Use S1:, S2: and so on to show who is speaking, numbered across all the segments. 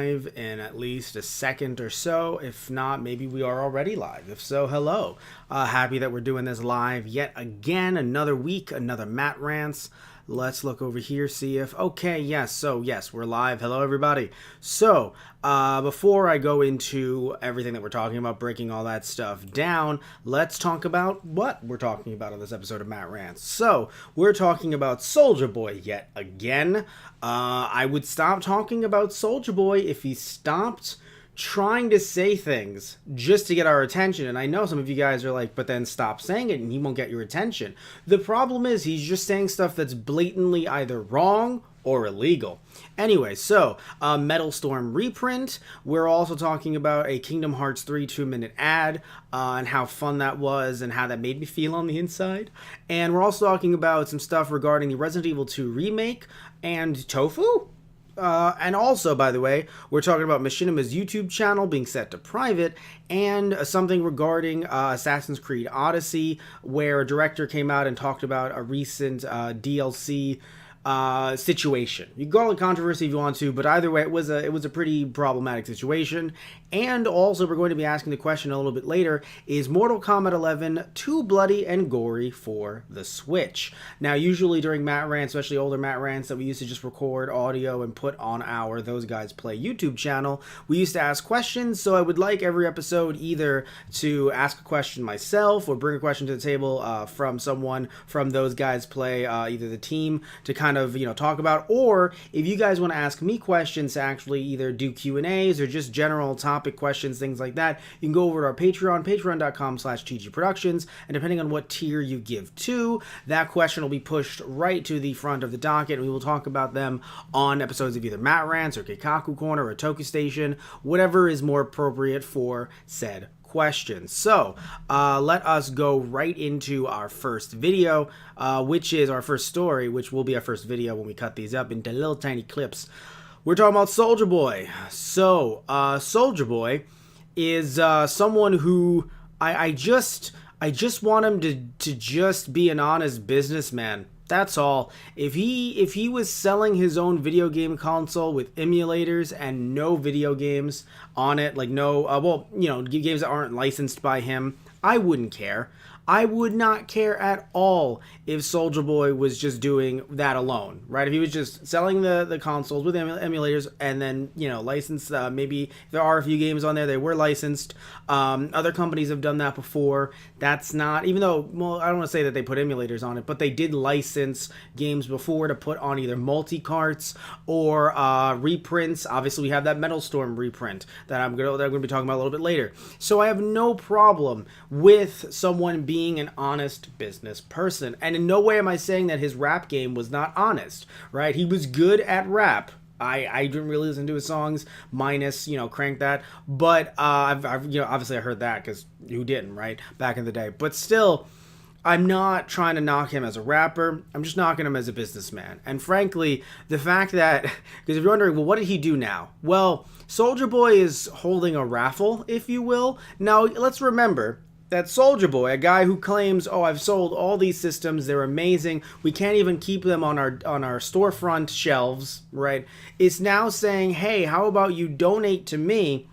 S1: Live in at least a second or so. If not, maybe we are already live. If so, hello. Happy that we're doing this live yet again. Another week, another Matt Rants. Let's look over here, see if... Okay, yes, we're live. Hello, everybody. So, before I go into everything that we're talking about, breaking all that stuff down, let's talk about what we're talking about on this episode of Matt Rants. So, we're talking about Soulja Boy yet again. I would stop talking about Soulja Boy if he stopped trying to say things just to get our attention. And I know some of you guys are like, but then stop saying it and he won't get your attention. The problem is he's just saying stuff that's blatantly either wrong or illegal. Anyway, so Metal Storm reprint. We're also talking about a Kingdom Hearts 3 2-minute ad and how fun that was and how that made me feel on the inside. And we're also talking about some stuff regarding the Resident Evil 2 remake and Tofu. And also, by the way, we're talking about Machinima's YouTube channel being set to private, and something regarding Assassin's Creed Odyssey, where a director came out and talked about a recent DLC situation. You can call it controversy if you want to, but either way, it was a pretty problematic situation. And also, we're going to be asking the question a little bit later, is Mortal Kombat 11 too bloody and gory for the Switch? Now, usually during Matt Rants, especially older Matt Rants that we used to just record audio and put on our Those Guys Play YouTube channel, we used to ask questions, so I would like every episode either to ask a question myself or bring a question to the table from someone from Those Guys Play, either the team, to kind of, talk about, or if you guys want to ask me questions to actually either do Q&As or just general topic questions, things like that, you can go over to our Patreon, patreon.com/TGProductions, and depending on what tier you give to, that question will be pushed right to the front of the docket, and we will talk about them on episodes of either Matt Rants or Keikaku Corner or Toku Station, whatever is more appropriate for said questions. So let us go right into our first video, which is our first story, which will be our first video when we cut these up into little tiny clips. We're talking about Soulja Boy. So Soulja Boy is someone who I just want him to just be an honest businessman. That's all. If he was selling his own video game console with emulators and no video games on it, like no, games that aren't licensed by him, I wouldn't care. I would not care at all if Soulja Boy was just doing that alone, right? If he was just selling the consoles with emulators and then, licensed, maybe if there are a few games on there, they were licensed. Other companies have done that before. That's not, even though, well, I don't want to say that they put emulators on it, but they did license games before to put on either multi-carts or reprints. Obviously, we have that Metal Storm reprint that I'm going to be talking about a little bit later. So I have no problem with someone being an honest business person. And in no way am I saying that his rap game was not honest, right? He was good at rap. I didn't really listen to his songs, minus, Crank That. But I've obviously I heard that, because who didn't, right? Back in the day. But still, I'm not trying to knock him as a rapper. I'm just knocking him as a businessman. And frankly, the fact that, because if you're wondering, well, what did he do now? Well, Soulja Boy is holding a raffle, if you will. Now, let's remember that Soulja Boy, a guy who claims, oh, I've sold all these systems, they're amazing, we can't even keep them on our storefront shelves, right, is now saying, hey, how about you donate to me,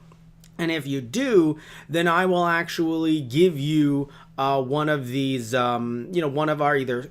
S1: and if you do, then I will actually give you one of these, one of our either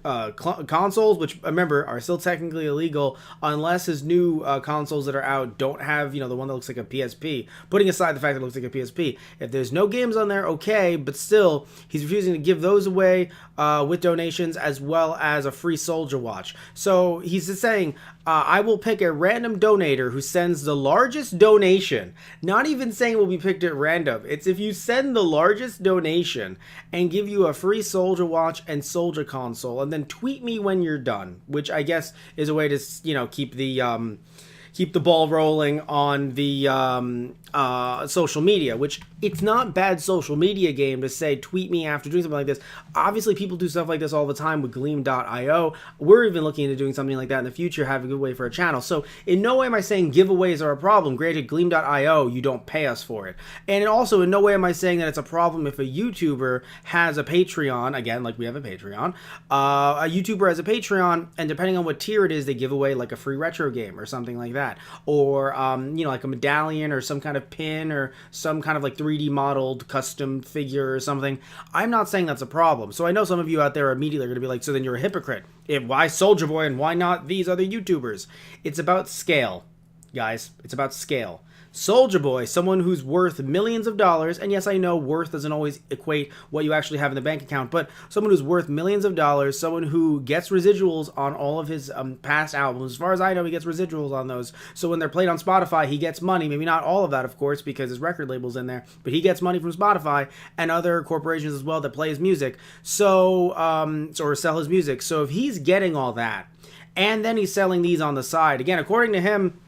S1: consoles, which, remember, are still technically illegal unless his new consoles that are out don't have, the one that looks like a PSP. Putting aside the fact that it looks like a PSP. If there's no games on there, okay, but still, he's refusing to give those away with donations, as well as a free Soulja Watch. So he's just saying, I will pick a random donator who sends the largest donation. Not even saying it will be picked at random. It's if you send the largest donation and give you a free Soulja Watch and Soulja console, and then tweet me when you're done, which I guess is a way to, keep the ball rolling on the social media, which it's not bad social media game to say tweet me after doing something like this. Obviously, people do stuff like this all the time with Gleam.io. We're even looking into doing something like that in the future, have a good way for a channel. So in no way am I saying giveaways are a problem. Granted, Gleam.io, you don't pay us for it. And also in no way am I saying that it's a problem if a YouTuber has a Patreon, again, like we have a Patreon, a YouTuber has a Patreon, and depending on what tier it is, they give away like a free retro game or something like that. that, or like a medallion or some kind of pin or some kind of like 3D modeled custom figure or something. I'm not saying that's a problem. So I know some of you out there are immediately going to be like, so then you're a hypocrite. Why Soulja Boy and why not these other YouTubers? It's about scale, guys. It's about scale. Soulja Boy, someone who's worth millions of dollars, and yes, I know worth doesn't always equate what you actually have in the bank account, but someone who's worth millions of dollars, someone who gets residuals on all of his past albums. As far as I know, he gets residuals on those. So when they're played on Spotify, he gets money. Maybe not all of that, of course, because his record label's in there, but he gets money from Spotify and other corporations as well that play his music. So, or sell his music. So if he's getting all that, and then he's selling these on the side, again, according to him,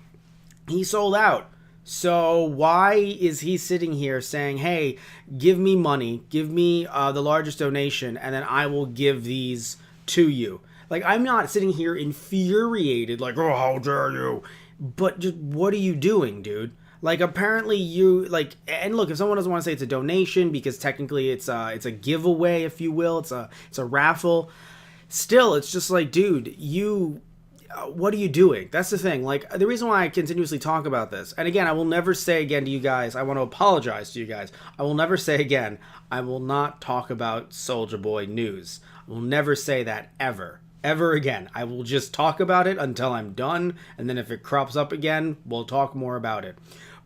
S1: he sold out. So why is he sitting here saying, hey, give me money, give me the largest donation, and then I will give these to you? Like, I'm not sitting here infuriated, like, oh, how dare you? But just, what are you doing, dude? Like, apparently you, like, and look, if someone doesn't want to say it's a donation, because technically it's a giveaway, if you will, it's a raffle, still, it's just like, dude, what are you doing? That's the thing. Like, the reason why I continuously talk about this, and again, I will never say again to you guys, I want to apologize to you guys. I will never say again, I will not talk about Soulja Boy news. I will never say that ever again. I will just talk about it until I'm done, and then if it crops up again, we'll talk more about it.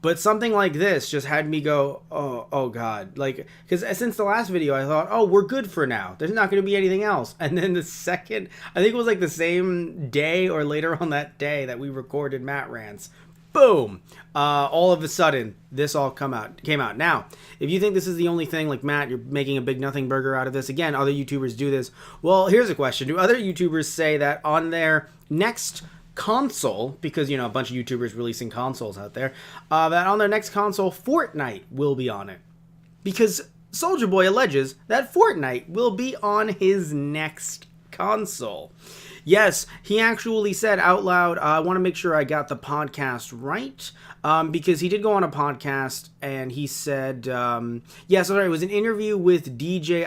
S1: But something like this just had me go, oh God. Like, because since the last video, I thought, oh, we're good for now. There's not going to be anything else. And then the second, I think it was like the same day or later on that day that we recorded Matt Rants, boom, all of a sudden, this all came out. Now, if you think this is the only thing, like, Matt, you're making a big nothing burger out of this, again, other YouTubers do this. Well, here's a question. Do other YouTubers say that on their next console, because, you know, a bunch of YouTubers releasing consoles out there, that on their next console, Fortnite will be on it? Because Soulja Boy alleges that Fortnite will be on his next console. Yes, he actually said out loud, I want to make sure I got the podcast right, because he did go on a podcast, and he said, yeah, so it was an interview with DJ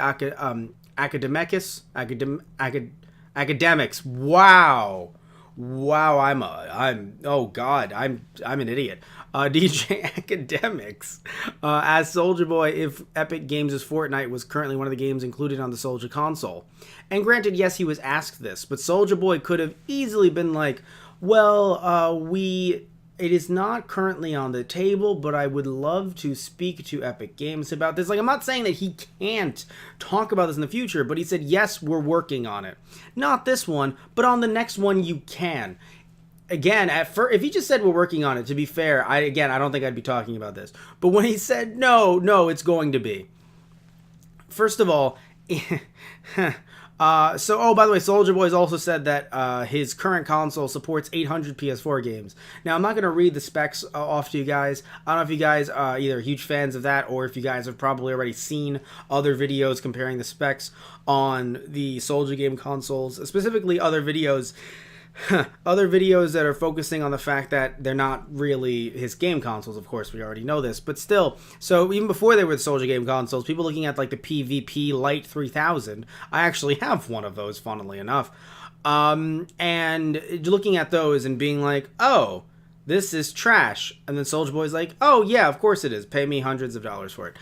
S1: Academics. Wow, oh God, I'm an idiot. DJ Academics as Soulja Boy if Epic Games' Fortnite was currently one of the games included on the Soulja console. And granted, yes, he was asked this, but Soulja Boy could have easily been like, well, it is not currently on the table, but I would love to speak to Epic Games about this. Like, I'm not saying that he can't talk about this in the future, but he said, yes, we're working on it. Not this one, but on the next one you can. Again, at first, if he just said we're working on it, to be fair, I don't think I'd be talking about this. But when he said, no, it's going to be. First of all, by the way, Soulja Boy's also said that his current console supports 800 PS4 games. Now, I'm not going to read the specs off to you guys. I don't know if you guys are either huge fans of that, or if you guys have probably already seen other videos comparing the specs on the Soulja game consoles, specifically other videos that are focusing on the fact that they're not really his game consoles. Of course, we already know this, but still. So even before they were the Soulja game consoles, people looking at like the PvP Lite 3000, I actually have one of those, funnily enough, and looking at those and being like, oh, this is trash. And then Soulja Boy's like, oh yeah, of course it is. Pay me hundreds of dollars for it.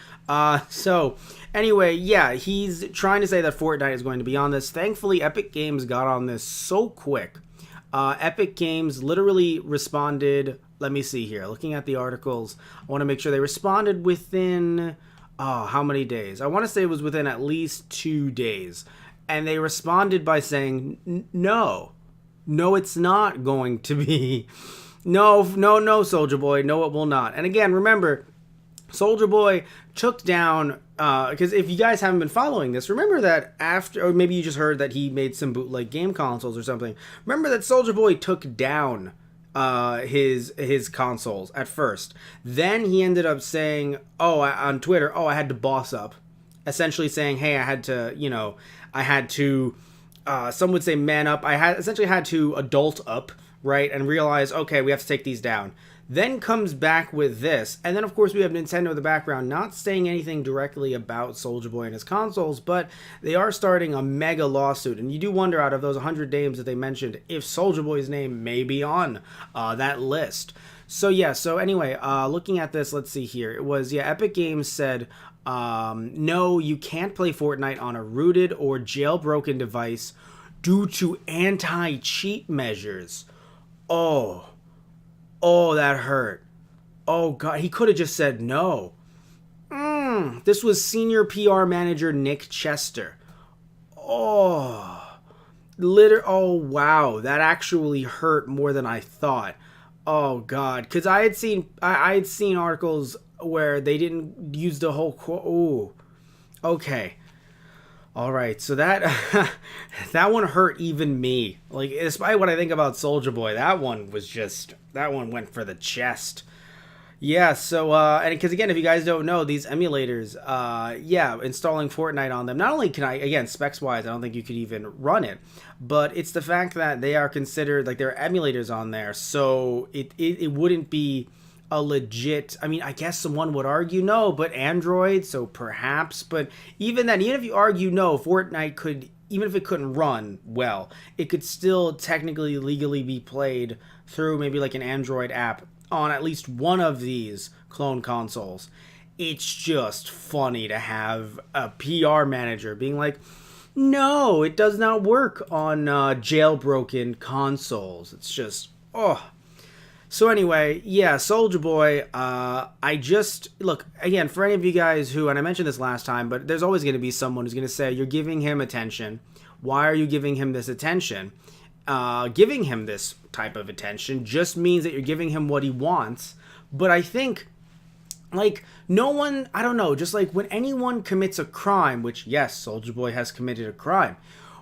S1: So anyway, yeah, he's trying to say that Fortnite is going to be on this. Thankfully, Epic Games got on this so quick. Epic Games literally responded, let me see here, looking at the articles, I want to make sure they responded within, how many days? I want to say it was within at least 2 days. And they responded by saying, no, it's not going to be. No, Soulja Boy, no, it will not. And again, remember, Soulja Boy took down, because if you guys haven't been following this, remember that after, or maybe you just heard that he made some bootleg game consoles or something. Remember that Soulja Boy took down his consoles at first. Then he ended up saying, on Twitter, I had to boss up. Essentially saying, hey, I had to, some would say man up. I essentially had to adult up, right? And realize, okay, we have to take these down. then comes back with this. And then, of course, we have Nintendo in the background not saying anything directly about Soulja Boy and his consoles, but they are starting a mega lawsuit. And you do wonder, out of those 100 names that they mentioned, if Soulja Boy's name may be on that list. So, yeah, so anyway, looking at this, let's see here. It was, Epic Games said, no, you can't play Fortnite on a rooted or jailbroken device due to anti-cheat measures. Oh, that hurt. Oh, God, he could have just said no. This was senior PR manager Nick Chester. Oh, wow, that actually hurt more than I thought. Oh, God, because I had seen articles where they didn't use the whole quote. Ooh, okay. All right, so that that one hurt even me. Like, despite what I think about Soulja Boy, that one went for the chest. Yeah, so, and because again, if you guys don't know, these emulators, installing Fortnite on them, not only can I, again, specs-wise, I don't think you could even run it, but it's the fact that they are considered, like, there are emulators on there, so it wouldn't be a legit, I mean, I guess someone would argue no, but Android, so perhaps, but even then, even if you argue no, Fortnite could, even if it couldn't run well, it could still technically legally be played through maybe like an Android app on at least one of these clone consoles. It's just funny to have a PR manager being like, no, it does not work on jailbroken consoles. It's just, oh. So anyway, Soulja Boy, look, again, for any of you guys who, and I mentioned this last time, but there's always going to be someone who's going to say, you're giving him attention. Why are you giving him this attention? Giving him this type of attention just means that you're giving him what he wants. But I think, like, no one, I don't know, just like when anyone commits a crime, which, yes, Soulja Boy has committed a crime.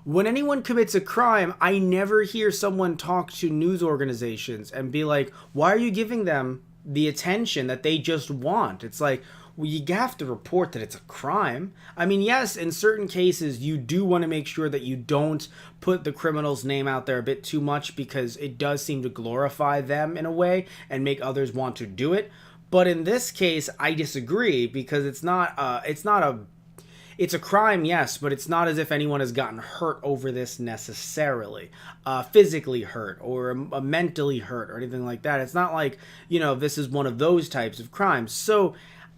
S1: When anyone commits a crime, I never hear someone talk to news organizations and be like, why are you giving them the attention that they just want? It's like, well, you have to report that it's a crime. I mean, yes, in certain cases, you do want to make sure that you don't put the criminal's name out there a bit too much because it does seem to glorify them in a way and make others want to do it. But in this case, I disagree because it's a crime, yes, but it's not as if anyone has gotten hurt over this necessarily. Physically hurt or mentally hurt or anything like that. It's not like, this is one of those types of crimes. So,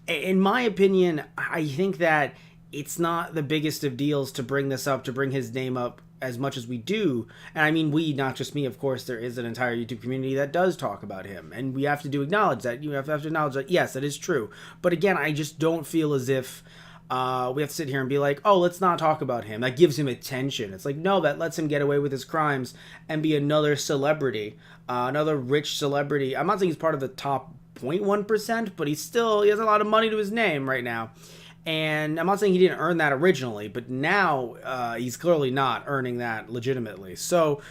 S1: in my opinion, I think that it's not the biggest of deals to bring this up, to bring his name up as much as we do. And I mean, we, not just me, of course, there is an entire YouTube community that does talk about him. And we have to acknowledge that. You have to acknowledge that, yes, that is true. But again, I just don't feel as if we have to sit here and be like, oh, let's not talk about him. That gives him attention. It's like, no, that lets him get away with his crimes and be another celebrity, another rich celebrity. I'm not saying he's part of the top 0.1%, but he has a lot of money to his name right now. And I'm not saying he didn't earn that originally, but now he's clearly not earning that legitimately. So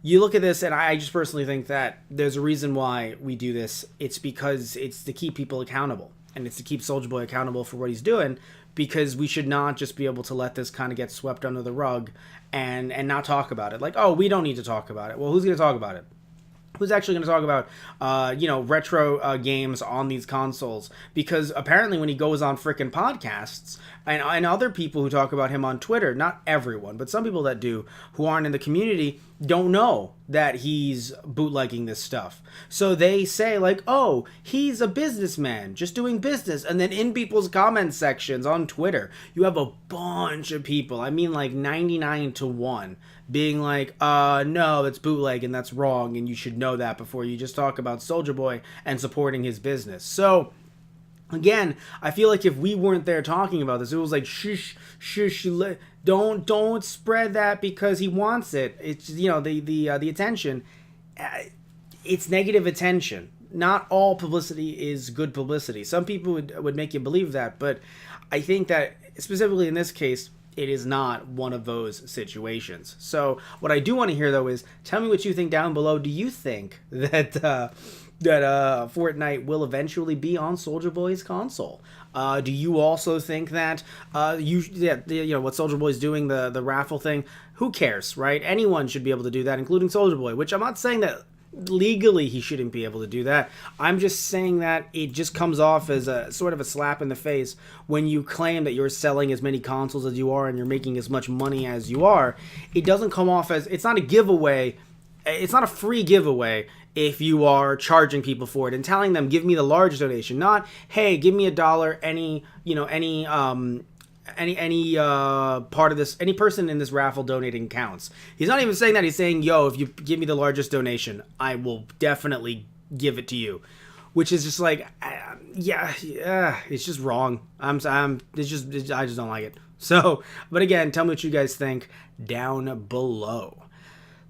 S1: you look at this, and I just personally think that there's a reason why we do this. It's because it's to keep people accountable, and it's to keep Soulja Boy accountable for what he's doing, because we should not just be able to let this kind of get swept under the rug and not talk about it. Like, oh, we don't need to talk about it. Well, who's going to talk about it? Who's actually going to talk about, retro games on these consoles? Because apparently when he goes on frickin' podcasts and other people who talk about him on Twitter, not everyone, but some people that do, who aren't in the community, don't know that he's bootlegging this stuff. So they say, like, oh, he's a businessman, just doing business. And then in people's comment sections on Twitter, you have a bunch of people, I mean like 99 to 1, being like, no, that's bootleg and that's wrong, and you should know that before you just talk about Soulja Boy and supporting his business. So, again, I feel like if we weren't there talking about this, it was like, shush, don't spread that because he wants it. It's, the attention. It's negative attention. Not all publicity is good publicity. Some people would make you believe that, but I think that specifically in this case, it is not one of those situations. So what I do want to hear, though, is tell me what you think down below. Do you think that Fortnite will eventually be on Soulja Boy's console? Do you also think that what Soulja Boy's doing, the raffle thing? Who cares, right? Anyone should be able to do that, including Soulja Boy. Which I'm not saying that legally he shouldn't be able to do that. I'm just saying that it just comes off as a sort of a slap in the face when you claim that you're selling as many consoles as you are and you're making as much money as you are. It doesn't come off as, it's not a giveaway. It's not a free giveaway if you are charging people for it and telling them, give me the large donation, not, hey, give me $1, any part of this, any person in this raffle donating counts. He's not even saying that. He's saying, yo, if you give me the largest donation, I will definitely give it to you, which is just like, it's just wrong. I just don't like it. So, but again, tell me what you guys think down below.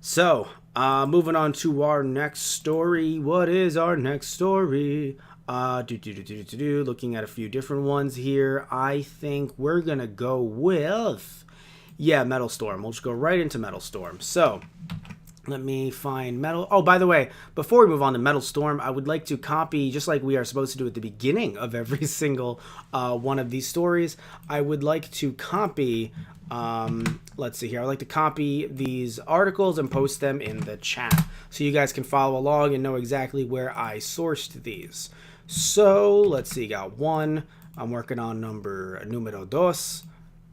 S1: So, moving on to our next story. What is our next story? Looking at a few different ones here. I think we're gonna go with, Metal Storm. We'll just go right into Metal Storm. So, let me find Metal. Oh, by the way, before we move on to Metal Storm, I would like to copy, just like we are supposed to do at the beginning of every single one of these stories, I would like to copy, let's see here, I would like to copy these articles and post them in the chat so you guys can follow along and know exactly where I sourced these. So, let's see, got one. I'm working on numero dos,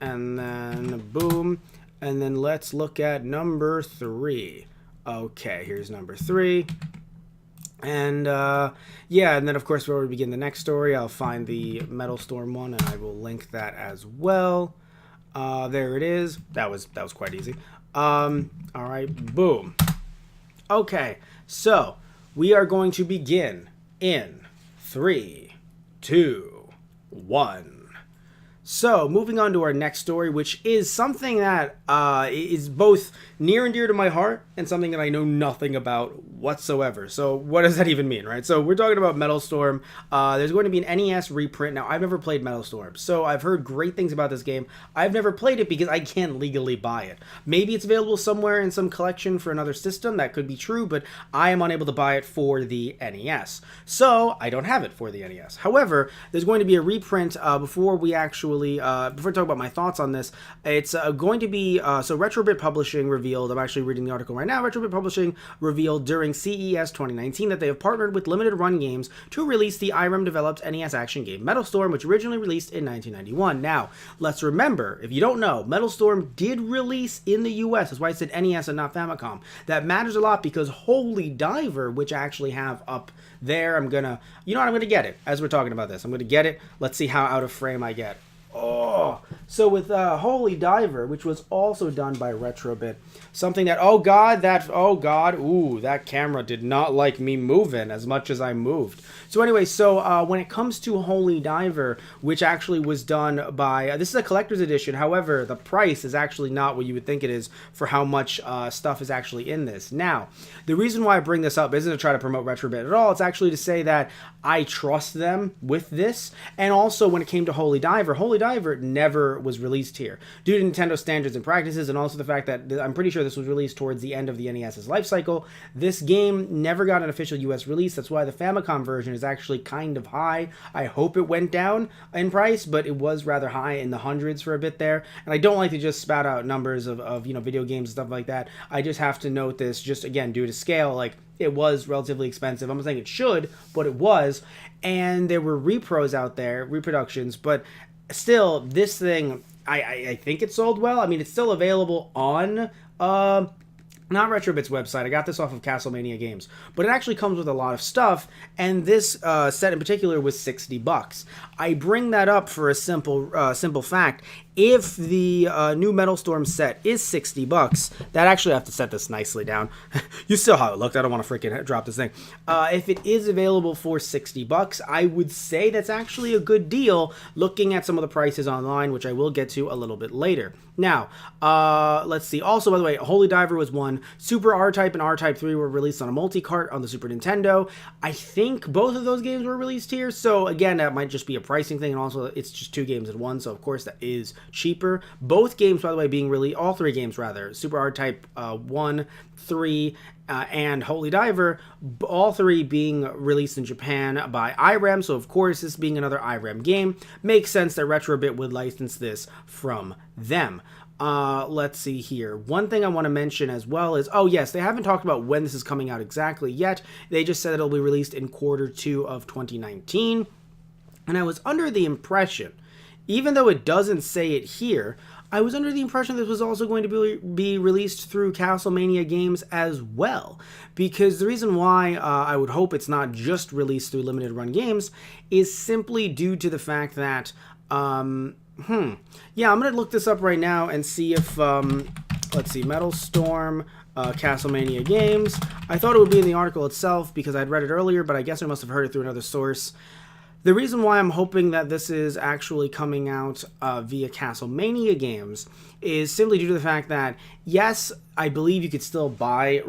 S1: and then boom, and then let's look at number 3. Okay, here's number 3. And, and then, of course, where we begin the next story, I'll find the Metal Storm one, and I will link that as well. There it is. That was quite easy. All right, boom. Okay, so we are going to begin in 3, 2, 1. So, moving on to our next story, which is something that is both near and dear to my heart and something that I know nothing about whatsoever. So, what does that even mean, right? So, we're talking about Metal Storm. There's going to be an NES reprint. Now, I've never played Metal Storm, so I've heard great things about this game. I've never played it because I can't legally buy it. Maybe it's available somewhere in some collection for another system. That could be true, but I am unable to buy it for the NES. So, I don't have it for the NES. However, there's going to be a reprint before we actually before I talk about my thoughts on this, it's going to be, so Retrobit Publishing revealed, I'm actually reading the article right now, Retrobit Publishing revealed during CES 2019 that they have partnered with Limited Run Games to release the IREM-developed NES action game Metal Storm, which originally released in 1991. Now, let's remember, if you don't know, Metal Storm did release in the US, that's why I said NES and not Famicom. That matters a lot because Holy Diver, which I actually have up there, I'm gonna get it as we're talking about this. I'm gonna get it. Let's see how out of frame I get. Oh, so with Holy Diver, which was also done by Retrobit, something that, that camera did not like me moving as much as I moved. So anyway, when it comes to Holy Diver, which actually was done by, this is a collector's edition, however, the price is actually not what you would think it is for how much stuff is actually in this. Now, the reason why I bring this up isn't to try to promote Retrobit at all, it's actually to say that I trust them with this, and also when it came to Holy Diver never was released here due to Nintendo standards and practices, and also the fact that I'm pretty sure this was released towards the end of the NES's life cycle. This game never got an official US release. That's why the Famicom version is actually kind of high. I hope it went down in price, but it was rather high in the hundreds for a bit there. And I don't like to just spout out numbers of video games and stuff like that. I just have to note this, just again due to scale, like it was relatively expensive. I'm not saying it should, but it was. And there were repros out there, reproductions, but still, this thing, I think it sold well. I mean, it's still available on not Retrobit's website. I got this off of Castlemania Games, but it actually comes with a lot of stuff, and this set in particular was $60. I bring that up for a simple fact. If the new Metal Storm set is $60, that actually I have to set this nicely down. You saw how it looked. I don't want to freaking drop this thing. If it is available for $60, I would say that's actually a good deal looking at some of the prices online, which I will get to a little bit later. Now, let's see. Also, by the way, Holy Diver was one. Super R-Type and R-Type 3 were released on a multi-cart on the Super Nintendo. I think both of those games were released here. So, again, that might just be a pricing thing. And also, it's just 2 games in one. So, of course, that is cheaper. Both games, by the way, being really, all three games rather, Super R-Type 1, 3, and Holy Diver, all three being released in Japan by IREM, so of course this being another IREM game, makes sense that Retrobit would license this from them. Let's see here. One thing I want to mention as well is, oh yes, they haven't talked about when this is coming out exactly yet. They just said it'll be released in Q2 of 2019. And I was under the impression, even though it doesn't say it here, I was under the impression this was also going to be released through Castlemania Games as well. Because the reason why I would hope it's not just released through Limited Run Games is simply due to the fact that, yeah, I'm going to look this up right now and see if, let's see, Metal Storm, Castlemania Games. I thought it would be in the article itself because I'd read it earlier, but I guess I must have heard it through another source. The reason why I'm hoping that this is actually coming out via Castlemania Games is simply due to the fact that, yes, I believe you could still buy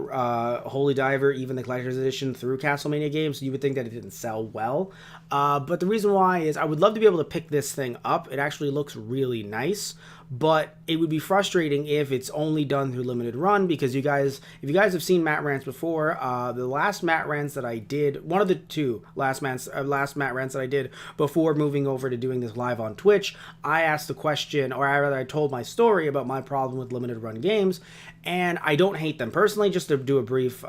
S1: Holy Diver, even the Collector's Edition, through Castlemania Games. You would think that it didn't sell well. But the reason why is I would love to be able to pick this thing up. It actually looks really nice. But it would be frustrating if it's only done through Limited Run, because if you guys have seen Matt Rants before, the last Matt Rants that I did, one of the two last Matt Rants that I did before moving over to doing this live on Twitch, I asked the question, or rather I told my story about my problem with Limited Run games, and I don't hate them personally. Just to do a brief,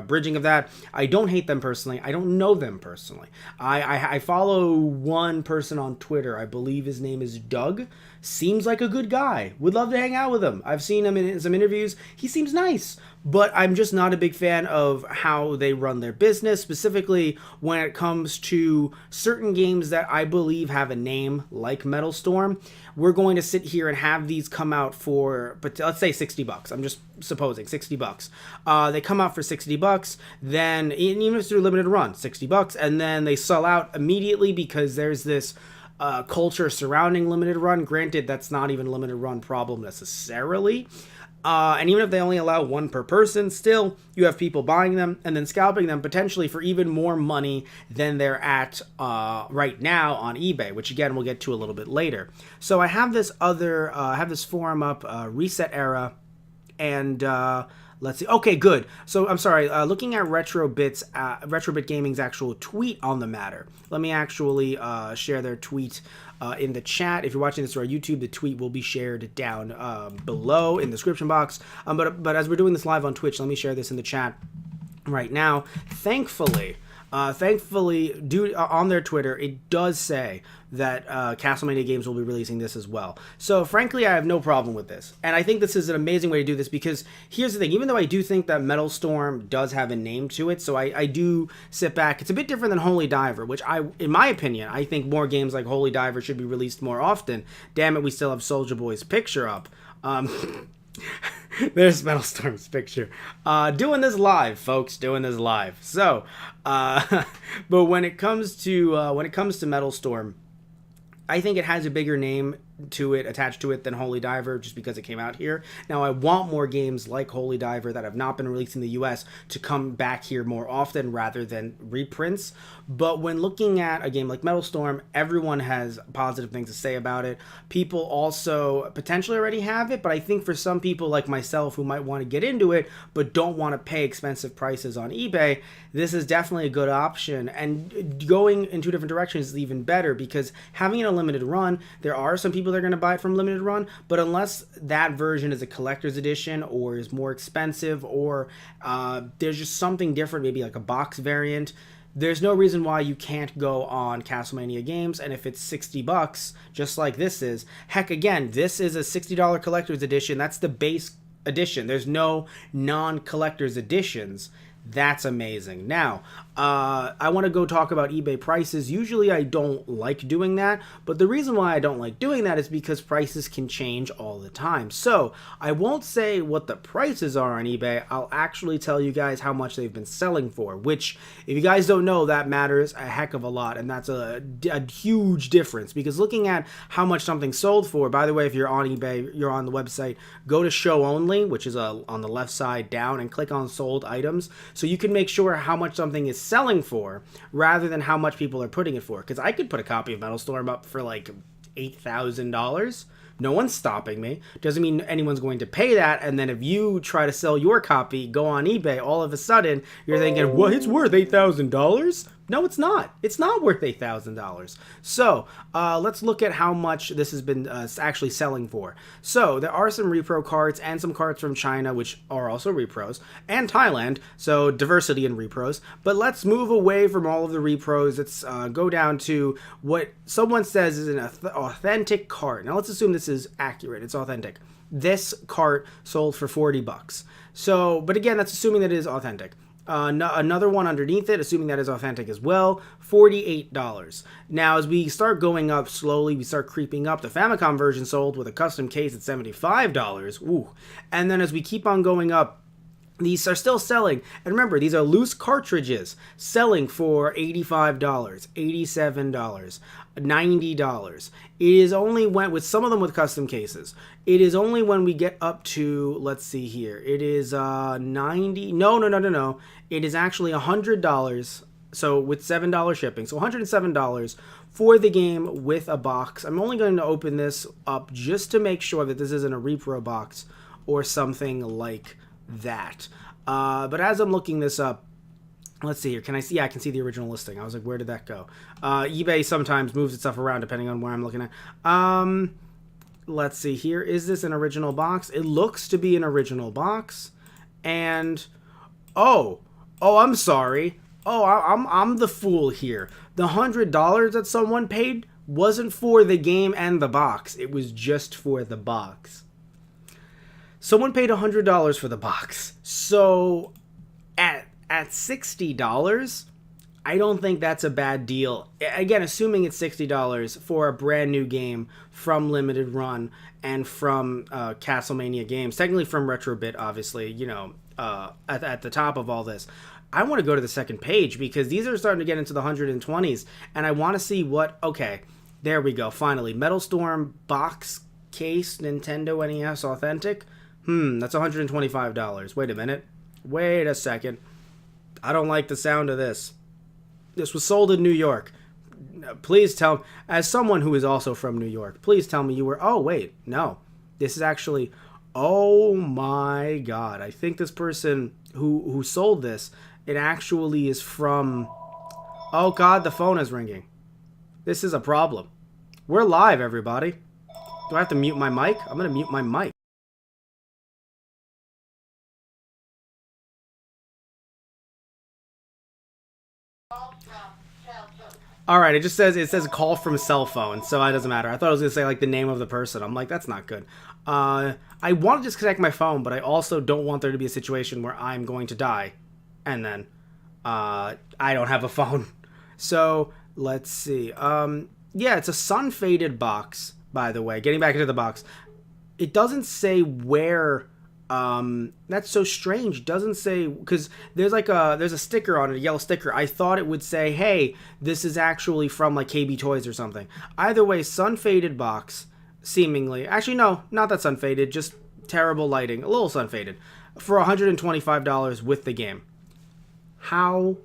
S1: bridging of that, I don't hate them personally. I don't know them personally. I follow one person on Twitter. I believe his name is Doug. Seems like a good guy. Would love to hang out with him. I've seen him in some interviews. He seems nice, but I'm just not a big fan of how they run their business, specifically when it comes to certain games that I believe have a name like Metal Storm. We're going to sit here and have these come out for, but let's say $60. I'm just supposing $60. They come out for $60, then even if it's through Limited Run, $60, and then they sell out immediately because there's this culture surrounding Limited Run. Granted, that's not even a Limited Run problem necessarily. And even if they only allow one per person, still, you have people buying them and then scalping them potentially for even more money than they're at right now on eBay, which again, we'll get to a little bit later. So I have this forum up, Reset Era, and let's see. Okay, good. So I'm sorry. Looking at Retrobit Gaming's actual tweet on the matter. Let me actually share their tweet in the chat. If you're watching this through our YouTube, the tweet will be shared down below in the description box. But as we're doing this live on Twitch, let me share this in the chat right now. Thankfully, on their Twitter, it does say that Castlemania Games will be releasing this as well. So, frankly, I have no problem with this. And I think this is an amazing way to do this because here's the thing. Even though I do think that Metal Storm does have a name to it, so I do sit back. It's a bit different than Holy Diver, which in my opinion, I think more games like Holy Diver should be released more often. Damn it, we still have Soulja Boy's picture up. There's Metal Storm's picture. Doing this live, folks. Doing this live. So, but when it comes to Metal Storm, I think it has a bigger name attached to it than Holy Diver, just because it came out here. Now, I want more games like Holy Diver that have not been released in the US to come back here more often rather than reprints. But when looking at a game like Metal Storm, everyone has positive things to say about it. People also potentially already have it, but I think for some people like myself who might want to get into it but don't want to pay expensive prices on eBay, this is definitely a good option. And going in two different directions is even better, because having it in a limited run, there are some people that are going to buy it from limited run, but unless that version is a collector's edition or is more expensive, or there's just something different, maybe like a box variant, there's no reason why you can't go on Castlemania Games. And if it's $60, just like this is, heck, again, this is a $60 collector's edition. That's the base edition. There's no non-collector's editions. That's amazing. Now, I want to go talk about eBay prices. Usually I don't like doing that, but the reason why I don't like doing that is because prices can change all the time. So I won't say what the prices are on eBay. I'll actually tell you guys how much they've been selling for, which, if you guys don't know, that matters a heck of a lot, and that's a huge difference, because looking at how much something sold for, by the way, if you're on eBay, you're on the website, go to show only, which is on the left side down, and click on sold items, so you can make sure how much something is selling for rather than how much people are putting it for. Because I could put a copy of Metal Storm up for like $8,000, No one's stopping me. Doesn't mean anyone's going to pay that. And then if you try to sell your copy, go on eBay, all of a sudden you're thinking, well, it's worth $8,000. No, it's not. It's not worth $8,000. So let's look at how much this has been actually selling for. So there are some repro cards and some cards from China, which are also repros, and Thailand. So diversity in repros. But let's move away from all of the repros. Let's go down to what someone says is an authentic card. Now let's assume this is accurate. It's authentic. This cart sold for $40. So, but again, that's assuming that it is authentic. Another one underneath it, assuming that is authentic as well, $48. Now, as we start going up slowly, we start creeping up. The Famicom version sold with a custom case at $75. Ooh. And then as we keep on going up, these are still selling. And remember, these are loose cartridges selling for $85, $87, $90. It is only when, with some of them with custom cases, it is only when we get up to, let's see here, it is 90, no. It is actually $100. So with $7 shipping, so $107 for the game with a box. I'm only going to open this up just to make sure that this isn't a repro box or something like that. But as I'm looking this up, let's see here. Can I see? Yeah, I can see the original listing. I was like, where did that go? eBay sometimes moves itself around depending on where I'm looking at. Let's see here. Is this an original box? It looks to be an original box. And I'm sorry. I'm the fool here. The $100 that someone paid wasn't for the game and the box. It was just for the box. Someone paid $100 for the box. So at $60, I don't think that's a bad deal. Again, assuming it's $60 for a brand new game from Limited Run and from Castlemania Games, technically from Retrobit, obviously, you know, at the top of all this. I want to go to the second page because these are starting to get into the 120s, and I want to see what, okay, there we go, finally. Metal Storm box case, Nintendo NES Authentic. That's $125. Wait a minute. Wait a second. I don't like the sound of this. This was sold in New York. Please tell me, as someone who is also from New York, please tell me you were, oh wait, no. This is actually, oh my God. I think this person who sold this, it actually is from, oh God, the phone is ringing. This is a problem. We're live, everybody. Do I have to mute my mic? I'm going to mute my mic. All right, it says call from cell phone, so it doesn't matter. I thought it was gonna say like the name of the person. I'm like, that's not good. I want to disconnect my phone, but I also don't want there to be a situation where I'm going to die, and then I don't have a phone. So let's see. Yeah, it's a sun faded box, by the way. Getting back into the box, it doesn't say where. That's so strange. It doesn't say, because there's a sticker on it, a yellow sticker. I thought it would say, hey, this is actually from like KB Toys or something. Either way, sun faded box, seemingly. Actually, no, not that sun faded, just terrible lighting, a little sun faded, for $125 with the game. How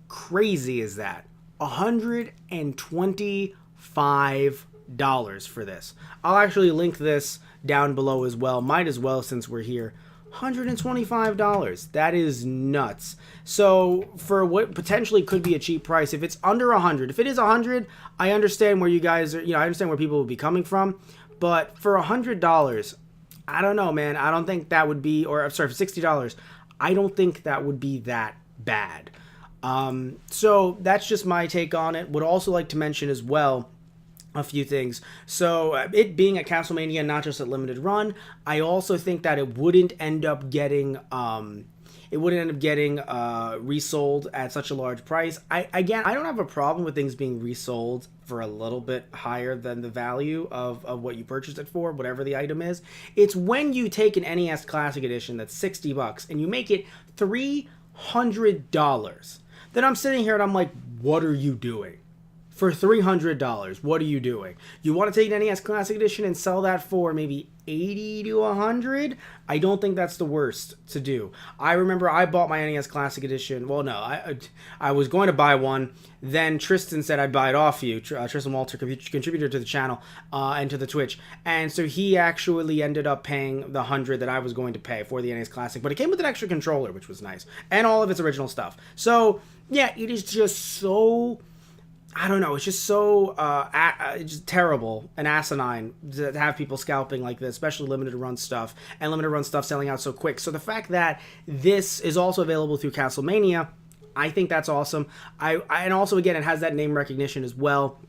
S1: crazy is that? $125 for this. I'll actually link this down below as well. Might as well since we're here. $125. That is nuts. So for what potentially could be a cheap price, if it's under 100, if it is 100, I understand where you guys are, I understand where people will be coming from. But for $100, I don't know, man. I don't think that would be, or I'm sorry, for $60, I don't think that would be that bad. So that's just my take on it. Would also like to mention as well a few things. So it being at Castlemania, not just at Limited Run, I also think that it wouldn't end up getting resold at such a large price. I don't have a problem with things being resold for a little bit higher than the value of what you purchased it for, whatever the item is. It's when you take an NES Classic Edition that's $60 and you make it $300. Then I'm sitting here and I'm like, what are you doing? for $300. What are you doing? You want to take an NES Classic Edition and sell that for maybe 80 to 100? I don't think that's the worst to do. I remember I bought my NES Classic Edition. Well, no, I was going to buy one. Then Tristan said I'd buy it off you. Tristan Walter, contributor to the channel and to the Twitch. And so he actually ended up paying the 100 that I was going to pay for the NES Classic. But it came with an extra controller, which was nice. And all of its original stuff. So, yeah, it is just so... I don't know. It's just so just terrible and asinine to have people scalping like this, especially limited run stuff, and limited run stuff selling out so quick. So the fact that this is also available through Castlemania, I think that's awesome. And also, again, it has that name recognition as well.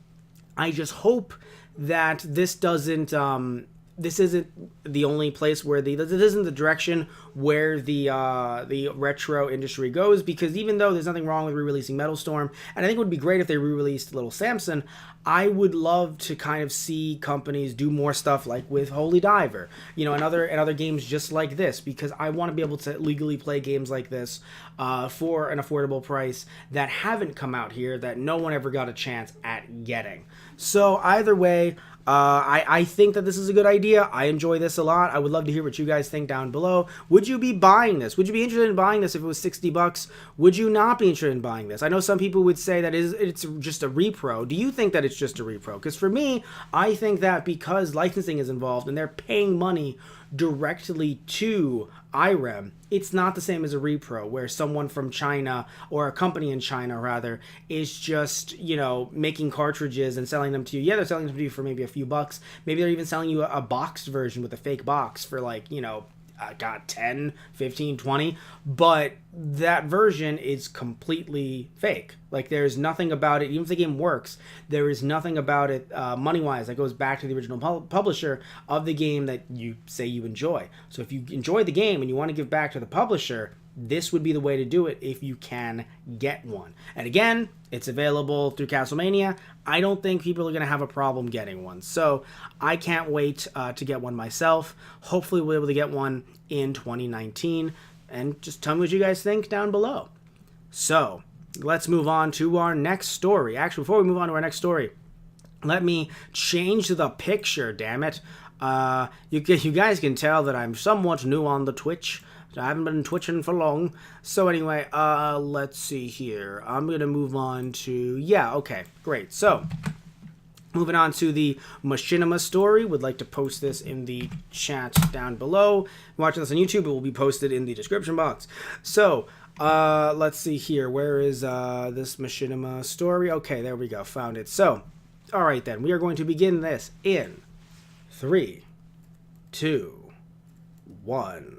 S1: I just hope that this doesn't... this isn't the only place where this isn't the direction where the retro industry goes, because even though there's nothing wrong with re-releasing Metal Storm, and I think it would be great if they re-released Little Samson, I would love to kind of see companies do more stuff like with Holy Diver, and other games just like this, because I want to be able to legally play games like this for an affordable price that haven't come out here, that no one ever got a chance at getting. So either way, I think that this is a good idea. I enjoy this a lot. I would love to hear what you guys think down below. Would you be buying this? Would you be interested in buying this if it was $60? Would you not be interested in buying this? I know some people would say that it's just a repro. Do you think that it's just a repro? Because for me, I think that because licensing is involved and they're paying money directly to IREM, it's not the same as a repro where someone from China, or a company in China rather, is just, making cartridges and selling them to you. Yeah, they're selling them to you for maybe a few bucks. Maybe they're even selling you a boxed version with a fake box for like, got 10, 15, 20, but that version is completely fake. Like, there's nothing about it, even if the game works, there is nothing about it money-wise that goes back to the original publisher of the game that you say you enjoy. So if you enjoy the game and you want to give back to the publisher, this would be the way to do it if you can get one. And again, it's available through Castlemania. I don't think people are going to have a problem getting one. So I can't wait to get one myself. Hopefully we'll be able to get one in 2019. And just tell me what you guys think down below. So let's move on to our next story. Actually, before we move on to our next story, let me change the picture, damn it. You guys can tell that I'm somewhat new on the Twitch. I haven't been twitching for long. So anyway, let's see here. I'm going to move on to... Yeah, okay, great. So, moving on to the Machinima story. Would like to post this in the chat down below. If you're watching this on YouTube, it will be posted in the description box. So, let's see here. Where is this Machinima story? Okay, there we go. Found it. So, all right then. We are going to begin this in 3, 2, 1...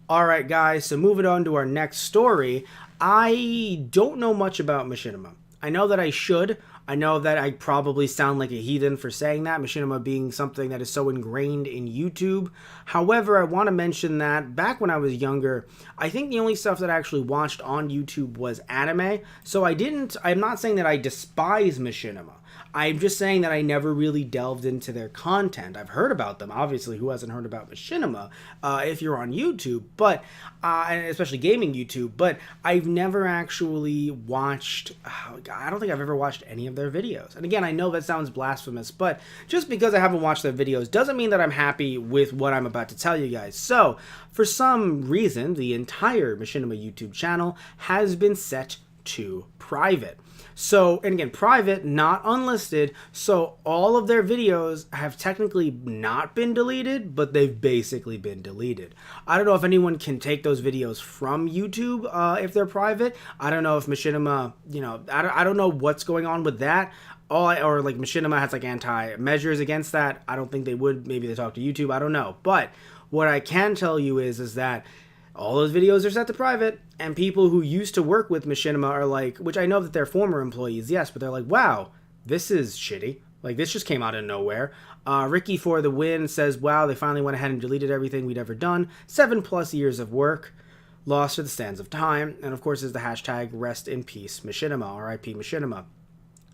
S1: Alright guys, so moving on to our next story. I don't know much about Machinima. I know that I should. I know that I probably sound like a heathen for saying that, Machinima being something that is so ingrained in YouTube. However, I want to mention that back when I was younger, I think the only stuff that I actually watched on YouTube was anime. So I'm not saying that I despise Machinima. I'm just saying that I never really delved into their content. I've heard about them, obviously. Who hasn't heard about Machinima if you're on YouTube, but and especially gaming YouTube, but I've never actually watched, I don't think I've ever watched any of their videos. And again, I know that sounds blasphemous, but just because I haven't watched their videos doesn't mean that I'm happy with what I'm about to tell you guys. So, for some reason, the entire Machinima YouTube channel has been set to private. So, and again, private, not unlisted, so all of their videos have technically not been deleted, but they've basically been deleted. I don't know if anyone can take those videos from YouTube if they're private. I don't know if Machinima, I don't know what's going on with that. Or like Machinima has like anti-measures against that. I don't think they would. Maybe they talk to YouTube. I don't know. But what I can tell you is that all those videos are set to private, and people who used to work with Machinima are like, which I know that they're former employees, yes, but they're like, wow, this is shitty. Like, this just came out of nowhere. Ricky for the win says, wow, they finally went ahead and deleted everything we'd ever done. 7+ years of work, lost to the sands of time. And of course is the hashtag rest in peace Machinima, RIP Machinima.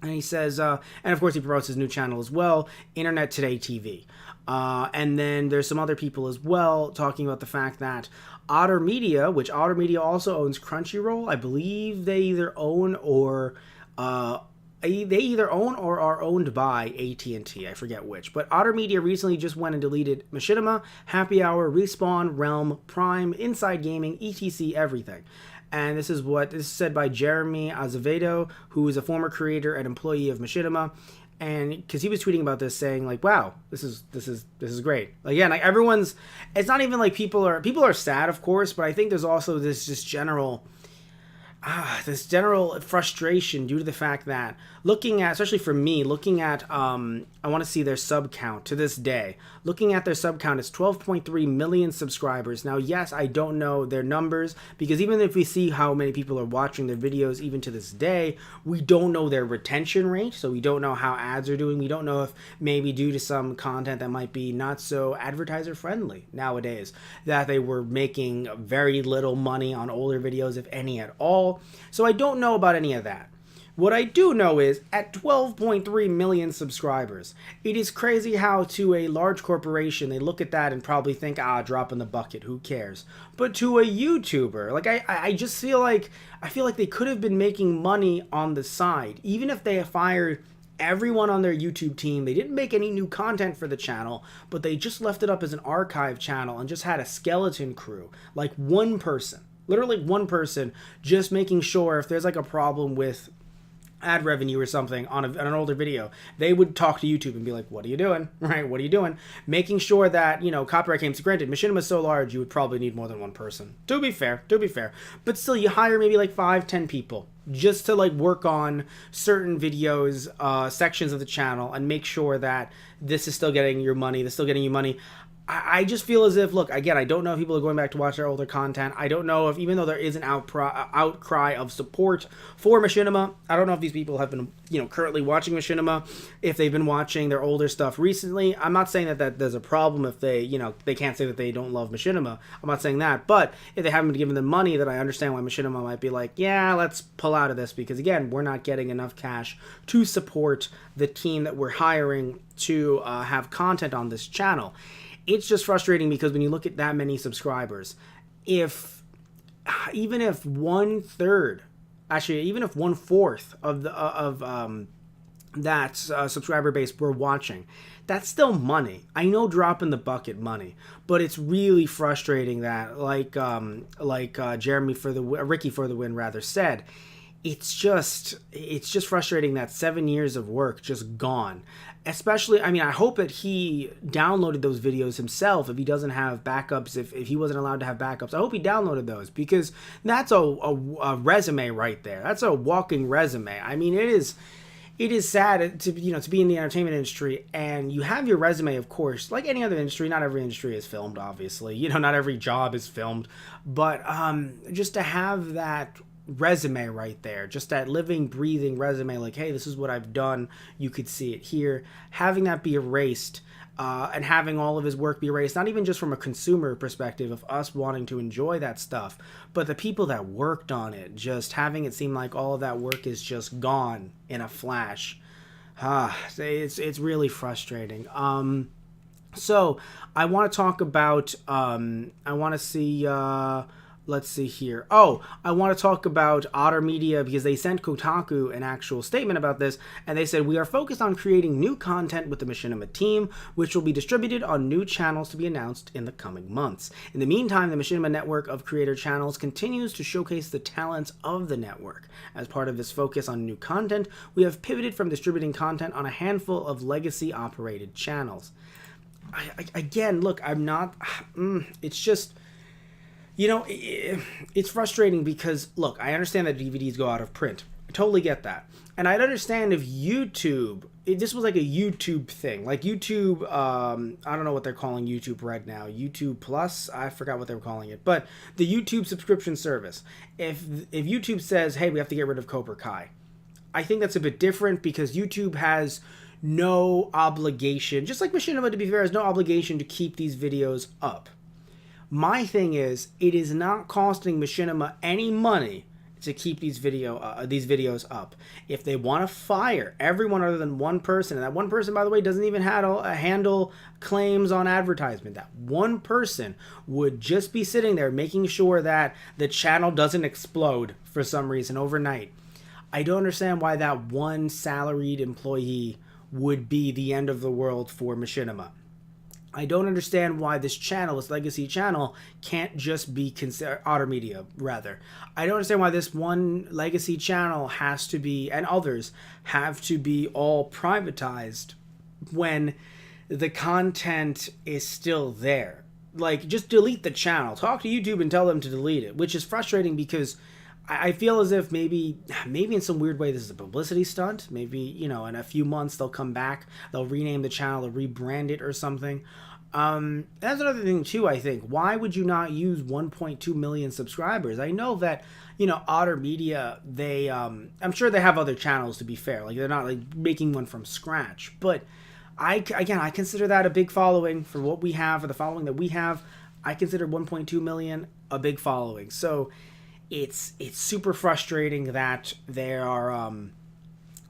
S1: And he says, and of course he promotes his new channel as well, Internet Today TV. And then there's some other people as well talking about the fact that Otter Media, which Otter Media also owns Crunchyroll, I believe they either own or they either own or are owned by AT&T. I forget which. But Otter Media recently just went and deleted Machinima, Happy Hour, Respawn, Realm, Prime, Inside Gaming, etc. everything. And this is said by Jeremy Azevedo, who is a former creator and employee of Machinima. And because he was tweeting about this, saying like, "Wow, this is great." Like, yeah, like everyone's. It's not even like people are sad, of course, but I think there's also this just general frustration due to the fact that especially for me, looking at, I want to see their sub count to this day. Looking at their sub count, it's 12.3 million subscribers. Now, yes, I don't know their numbers, because even if we see how many people are watching their videos even to this day, we don't know their retention rate, so we don't know how ads are doing. We don't know if maybe due to some content that might be not so advertiser friendly nowadays, that they were making very little money on older videos, if any at all. So I don't know about any of that. What I do know is, at 12.3 million subscribers, it is crazy how to a large corporation, they look at that and probably think, drop in the bucket, who cares? But to a YouTuber, like, I just feel like they could have been making money on the side. Even if they fired everyone on their YouTube team, they didn't make any new content for the channel, but they just left it up as an archive channel and just had a skeleton crew, like one person. Literally one person, just making sure if there's like a problem with ad revenue or something on an older video, they would talk to YouTube and be like, "What are you doing?" Right? "What are you doing?" Making sure that, copyright claims. Granted, Machinima is so large, you would probably need more than one person. To be fair. But still, you hire maybe like 5-10 people just to like work on certain videos, sections of the channel, and make sure that this is still getting you money. I just feel as if, look, again, I don't know if people are going back to watch their older content. I don't know if, even though there is an outcry of support for Machinima, I don't know if these people have been, currently watching Machinima, if they've been watching their older stuff recently. I'm not saying that there's a problem if they, they can't say that they don't love Machinima. I'm not saying that. But if they haven't been giving them money, then I understand why Machinima might be like, yeah, let's pull out of this, because, again, we're not getting enough cash to support the team that we're hiring to have content on this channel. It's just frustrating because when you look at that many subscribers, even if 1/4 of that subscriber base were watching, that's still money. I know drop in the bucket money, but it's really frustrating that, like Ricky for the win rather said, it's just frustrating that 7 years of work just gone. Especially, I hope that he downloaded those videos himself if he doesn't have backups, if he wasn't allowed to have backups. I hope he downloaded those, because that's a resume right there. That's a walking resume. It is sad to be in the entertainment industry, and you have your resume, of course, like any other industry. Not every industry is filmed, obviously. Not every job is filmed, but just to have that resume right there, just that living, breathing resume, like, hey, this is what I've done, you could see it here, having that be erased, and having all of his work be erased, not even just from a consumer perspective of us wanting to enjoy that stuff, but the people that worked on it, just having it seem like all of that work is just gone in a flash. It's really frustrating. So I want to talk about, let's see here. I want to talk about Otter Media, because they sent Kotaku an actual statement about this, and they said, "We are focused on creating new content with the Machinima team, which will be distributed on new channels to be announced in the coming months. In the meantime, the Machinima network of creator channels continues to showcase the talents of the network. As part of this focus on new content, we have pivoted from distributing content on a handful of legacy-operated channels." Again, look, I'm not... it's just... it's frustrating because, look, I understand that DVDs go out of print. I totally get that. And I'd understand if this was like a YouTube thing. Like YouTube, I don't know what they're calling YouTube right now. YouTube Plus? I forgot what they were calling it. But the YouTube subscription service. If YouTube says, hey, we have to get rid of Cobra Kai, I think that's a bit different, because YouTube has no obligation, just like Machinima, to be fair, has no obligation to keep these videos up. My thing is, it is not costing Machinima any money to keep these videos up. If they want to fire everyone other than one person, and that one person, by the way, doesn't even handle claims on advertisement, that one person would just be sitting there making sure that the channel doesn't explode for some reason overnight, I don't understand why that one salaried employee would be the end of the world for Machinima. I don't understand why this channel, this legacy channel, can't just be considered Otter Media, rather. I don't understand why this one legacy channel has to be, and others have to be all privatized when the content is still there. Like, just delete the channel. Talk to YouTube and tell them to delete it, which is frustrating because I feel as if maybe in some weird way this is a publicity stunt. Maybe, in a few months they'll come back, they'll rename the channel, they'll rebrand it or something. That's another thing too, I think. Why would you not use 1.2 million subscribers? I know that, Otter Media, they, I'm sure they have other channels, to be fair. Like, they're not, like, making one from scratch. But, I consider that a big following for what we have, for the following that we have. I consider 1.2 million a big following. So, it's super frustrating that they are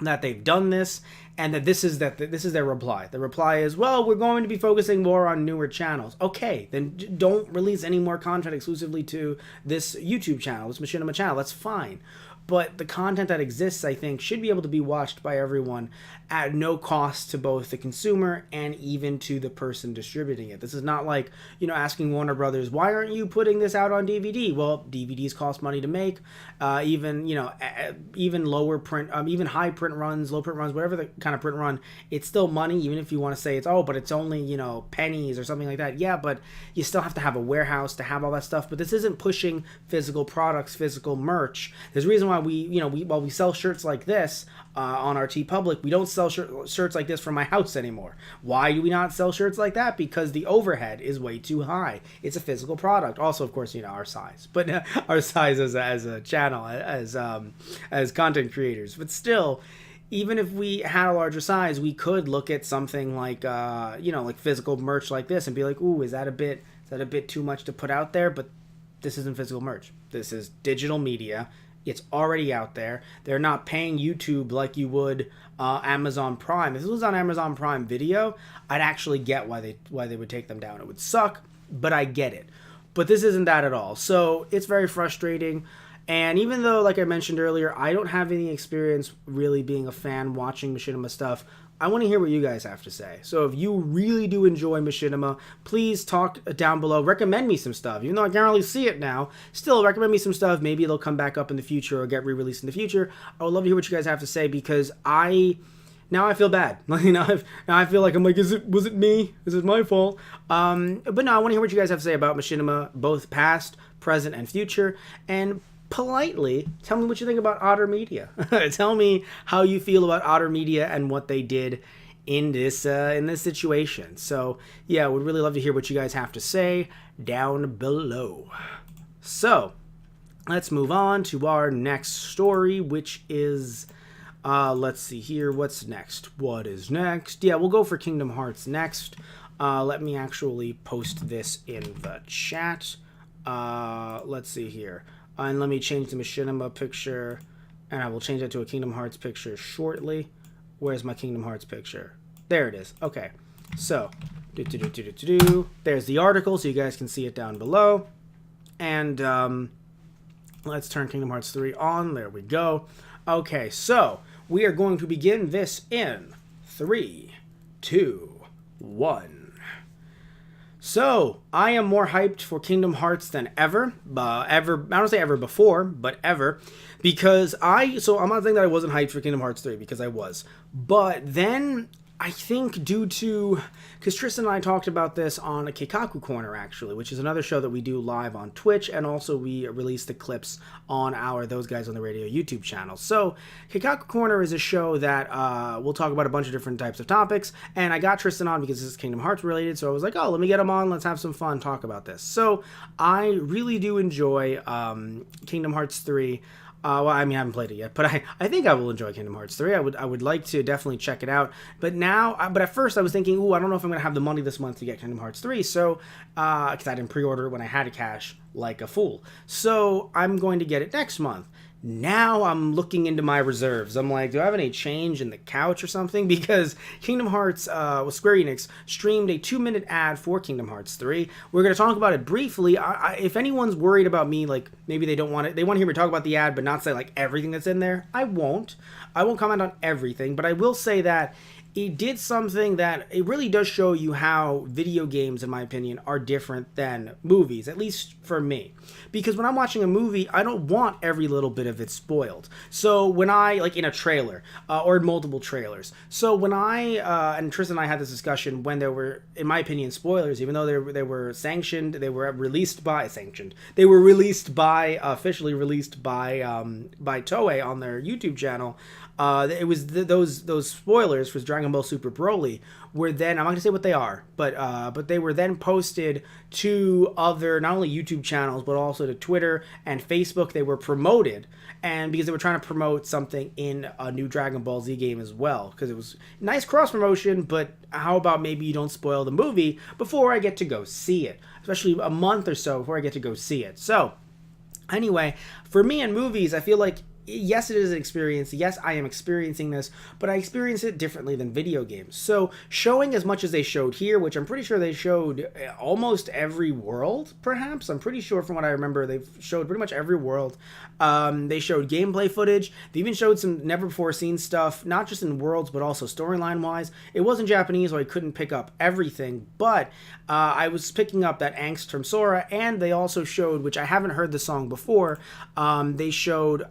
S1: that they've done this, and that this is their reply. The reply is, well, we're going to be focusing more on newer channels. Okay, then don't release any more content exclusively to this YouTube channel, this Machinima channel. That's fine. But the content that exists, I think, should be able to be watched by everyone at no cost to both the consumer and even to the person distributing it. This is not like, asking Warner Brothers, why aren't you putting this out on DVD? Well, DVDs cost money to make. Even lower print, even high print runs, low print runs, whatever the kind of print run, it's still money, even if you want to say but it's only, pennies or something like that. Yeah, but you still have to have a warehouse to have all that stuff. But this isn't pushing physical products, physical merch. There's a reason why while we sell shirts like this on our TeePublic, we don't sell shirts like this from my house anymore. Why do we not sell shirts like that? Because the overhead is way too high. It's a physical product. Also, of course, our size, but our size as a channel, as content creators. But still, even if we had a larger size, we could look at something like like physical merch like this and be like, ooh, is that a bit too much to put out there? But this isn't physical merch. This is digital media. It's already out there. They're not paying YouTube like you would Amazon Prime. If it was on Amazon Prime Video, I'd actually get why they would take them down. It would suck, but I get it. But this isn't that at all. So it's very frustrating. And even though, like I mentioned earlier, I don't have any experience really being a fan watching Machinima stuff, I want to hear what you guys have to say. So if you really do enjoy Machinima, please talk down below. Recommend me some stuff. Even though I can't really see it now, still recommend me some stuff. Maybe it'll come back up in the future or get re-released in the future. I would love to hear what you guys have to say, because now I feel bad. Now I feel like I'm like, was it me? Is it my fault? But no, I want to hear what you guys have to say about Machinima, both past, present, and future. And politely tell me what you think about Otter Media. Tell me how you feel about Otter Media and what they did in this situation. So yeah, would really love to hear what you guys have to say down below. So let's move on to our next story, which is let's see here, what's next? What is next? Yeah, we'll go for Kingdom Hearts next. Let me actually post this in the chat. Let's see here. And let me change the Machinima picture, and I will change that to a Kingdom Hearts picture shortly. Where's my Kingdom Hearts picture? There it is. Okay, so there's the article, so you guys can see it down below. And let's turn Kingdom Hearts 3 on. There we go. Okay, so we are going to begin this in 3, 2, 1. So, I am more hyped for Kingdom Hearts than ever. I don't say ever before, but ever. Because I'm not saying that I wasn't hyped for Kingdom Hearts 3, because I was. But then, I think due to, because Tristan and I talked about this on a Keikaku Corner, actually, which is another show that we do live on Twitch, and also we release the clips on our Those Guys on the Radio YouTube channel. So, Keikaku Corner is a show that we'll talk about a bunch of different types of topics, and I got Tristan on because this is Kingdom Hearts related, so I was like, oh, let me get him on, let's have some fun, talk about this. So, I really do enjoy Kingdom Hearts 3. Well, I haven't played it yet, but I think I will enjoy Kingdom Hearts 3. I would like to definitely check it out. But at first I was thinking, ooh, I don't know if I'm going to have the money this month to get Kingdom Hearts 3, so, because I didn't pre-order it when I had cash like a fool. So, I'm going to get it next month. Now I'm looking into my reserves. I'm like, do I have any change in the couch or something? Because Kingdom Hearts, Square Enix streamed a 2-minute ad for Kingdom Hearts 3. We're going to talk about it briefly. If anyone's worried about me, like maybe they don't want it, they want to hear me talk about the ad, but not say like everything that's in there. I won't comment on everything, but I will say that it did something that it really does show you how video games, in my opinion, are different than movies, at least for me. Because when I'm watching a movie, I don't want every little bit of it spoiled. So when I, like in a trailer, or in multiple trailers. So when and Tristan and I had this discussion when there were, in my opinion, spoilers, even though they were sanctioned, they were released by, officially released by Toei on their YouTube channel. It was those spoilers for Dragon Ball Super Broly were then, I'm not gonna say what they are, but they were then posted to other, not only YouTube channels but also to Twitter and Facebook. They were promoted, and because they were trying to promote something in a new Dragon Ball Z game as well, because it was nice cross promotion. But how about maybe you don't spoil the movie before I get to go see it, especially a month or so before I get to go see it. So anyway, for me in movies, I feel like, yes, it is an experience. Yes, I am experiencing this, but I experience it differently than video games. So showing as much as they showed here, which I'm pretty sure they showed almost every world, perhaps. I'm pretty sure from what I remember, they've showed pretty much every world. They showed gameplay footage. They even showed some never-before-seen stuff, not just in worlds, but also storyline-wise. It wasn't Japanese, so I couldn't pick up everything, but I was picking up that angst from Sora, and they also showed, which I haven't heard the song before, I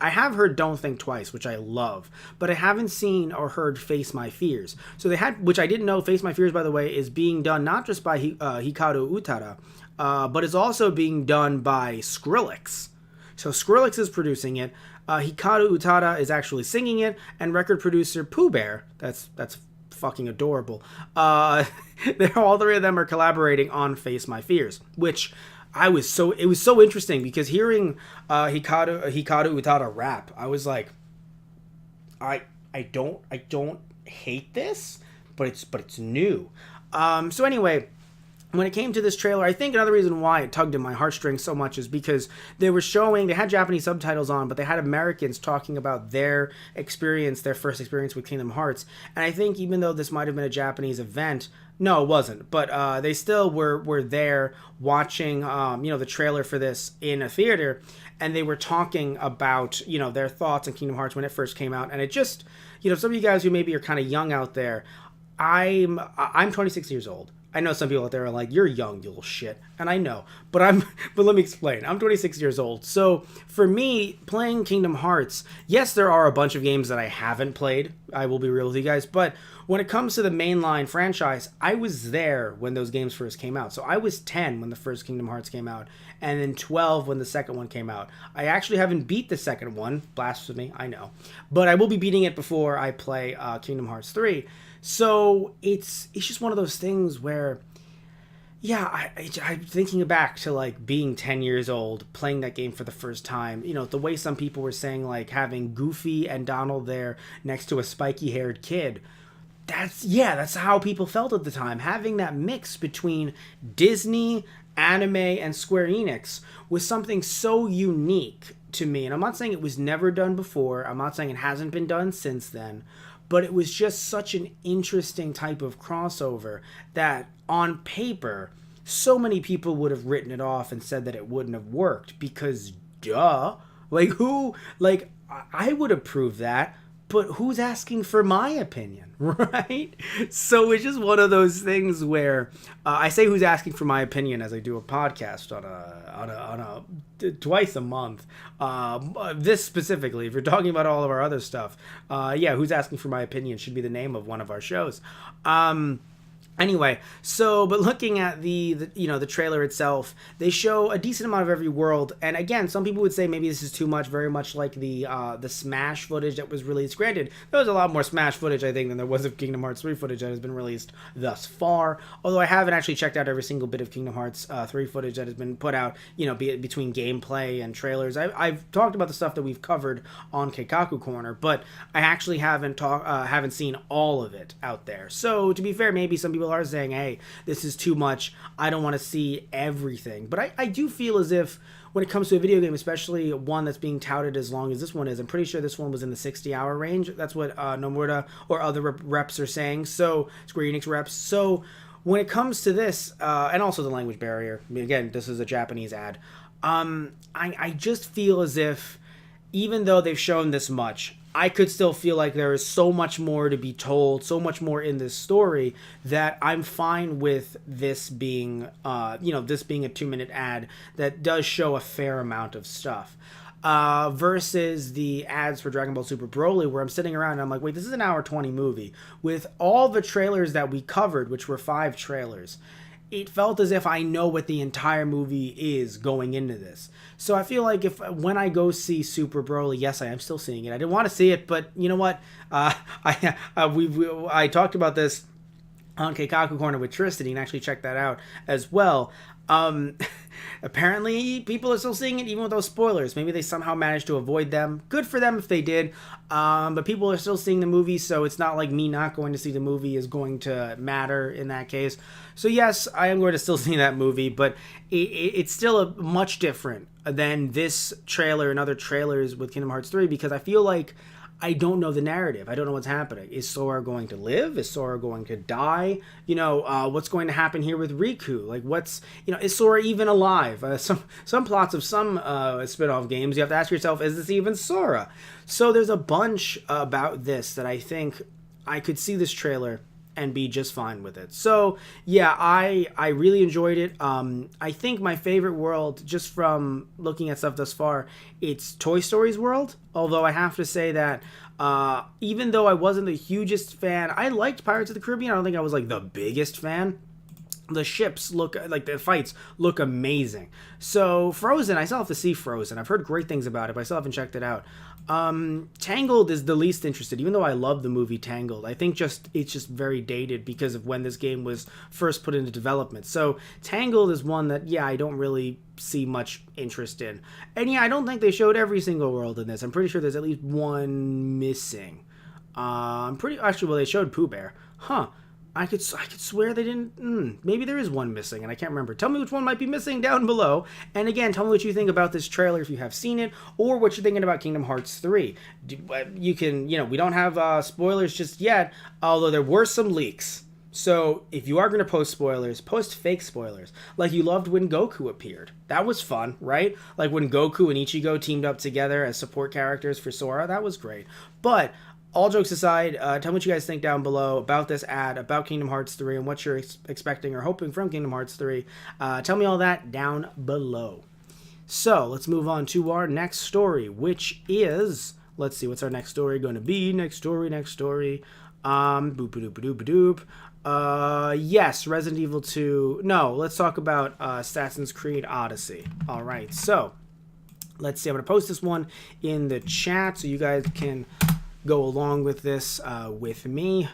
S1: have heard Don't Think Twice, which I love, but I haven't seen or heard Face My Fears. So they had, which I didn't know, Face My Fears, by the way, is being done not just by Hikaru Utada, but it's also being done by Skrillex. So Skrillex is producing it. Hikaru Utada is actually singing it, and record producer Pooh Bear, that's fucking adorable. All three of them are collaborating on Face My Fears, which it was so interesting because hearing Hikaru Utada rap, I was like, I don't hate this, but it's new. So anyway, when it came to this trailer, I think another reason why it tugged at my heartstrings so much is because they had Japanese subtitles on, but they had Americans talking about their first experience with Kingdom Hearts. And I think even though this might have been a Japanese event, no, it wasn't, but they still were there watching, the trailer for this in a theater, and they were talking about, their thoughts on Kingdom Hearts when it first came out. And it just, some of you guys who maybe are kind of young out there, I'm 26 years old. I know some people out there are like, you're young, you little shit. And I know, but let me explain. I'm 26 years old. So for me, playing Kingdom Hearts, yes, there are a bunch of games that I haven't played. I will be real with you guys. But when it comes to the mainline franchise, I was there when those games first came out. So I was 10 when the first Kingdom Hearts came out, and then 12 when the second one came out. I actually haven't beat the second one. Blasphemy, I know. But I will be beating it before I play Kingdom Hearts 3. So it's just one of those things where, yeah, I'm thinking back to like being 10 years old, playing that game for the first time. The way some people were saying like having Goofy and Donald there next to a spiky-haired kid. That's how people felt at the time. Having that mix between Disney, anime, and Square Enix was something so unique to me. And I'm not saying it was never done before. I'm not saying it hasn't been done since then. But it was just such an interesting type of crossover that on paper, so many people would have written it off and said that it wouldn't have worked because duh. I would approve that, but who's asking for my opinion, right? So it's just one of those things where I say who's asking for my opinion as I do a podcast on a twice a month. This specifically, if you're talking about all of our other stuff, who's asking for my opinion should be the name of one of our shows. Anyway, but looking at the trailer itself, they show a decent amount of every world, and again, some people would say maybe this is too much, very much like the Smash footage that was released. Granted, there was a lot more Smash footage, I think, than there was of Kingdom Hearts 3 footage that has been released thus far, although I haven't actually checked out every single bit of Kingdom Hearts 3 footage that has been put out, be it between gameplay and trailers. I've talked about the stuff that we've covered on Keikaku Corner, but I actually haven't seen all of it out there. So, to be fair, maybe some people are saying, hey, this is too much, I don't want to see everything. But I do feel as if when it comes to a video game, especially one that's being touted as long as this one is. I'm pretty sure this one was in the 60-hour range. That's what Nomura or other reps are saying. So Square Enix reps. So when it comes to this, and also the language barrier, I mean, again, this is a Japanese ad. I just feel as if even though they've shown this much, I could still feel like there is so much more to be told, so much more in this story, that I'm fine with this being, this being a 2-minute ad that does show a fair amount of stuff. Versus the ads for Dragon Ball Super Broly, where I'm sitting around and I'm like, wait, this is an hour 20 movie. With all the trailers that we covered, which were 5 trailers, it felt as if I know what the entire movie is going into this. So I feel like when I go see Super Broly, yes, I am still seeing it. I didn't want to see it, but you know what? I talked about this on Keikaku Corner with Tristan. You can actually check that out as well. Apparently people are still seeing it even with those spoilers. Maybe they somehow managed to avoid them. Good for them if they did. But people are still seeing the movie, so it's not like me not going to see the movie is going to matter in that case. So yes, I am going to still see that movie, but it's still much different than this trailer and other trailers with Kingdom Hearts 3, because I feel like I don't know the narrative. I don't know what's happening. Is Sora going to live? Is Sora going to die? What's going to happen here with Riku? Like, is Sora even alive? Some plots of some spin-off games, you have to ask yourself, is this even Sora? So there's a bunch about this that I think I could see this trailer and be just fine with it. So yeah, I really enjoyed it. I think my favorite world, just from looking at stuff thus far, it's Toy Story's world. Although I have to say that even though I wasn't the hugest fan, I liked Pirates of the Caribbean. I don't think I was like the biggest fan. The ships look like, the fights look amazing. So Frozen, I still have to see Frozen. I've heard great things about it, but I still haven't checked it out. Tangled is the least interested, even though I love the movie Tangled. I think it's just very dated because of when this game was first put into development. So Tangled is one that, yeah, I don't really see much interest in. And yeah, I don't think they showed every single world in this. I'm pretty sure there's at least one missing. They showed Pooh Bear. Huh. I could swear they didn't. Maybe there is one missing, and I can't remember. Tell me which one might be missing down below. And again, tell me what you think about this trailer if you have seen it, or what you're thinking about Kingdom Hearts 3. You can, we don't have spoilers just yet, although there were some leaks. So if you are going to post spoilers, post fake spoilers. Like you loved when Goku appeared. That was fun, right? Like when Goku and Ichigo teamed up together as support characters for Sora. That was great. But all jokes aside, tell me what you guys think down below about this ad, about Kingdom Hearts 3, and what you're expecting or hoping from Kingdom Hearts 3. Tell me all that down below. So, let's move on to our next story, which is, let's see, what's our next story going to be? Next story. Boop-a-doop-a-doop-a-doop. Yes, Resident Evil 2. No, let's talk about Assassin's Creed Odyssey. All right, so, let's see. I'm going to post this one in the chat so you guys can go along with this with me,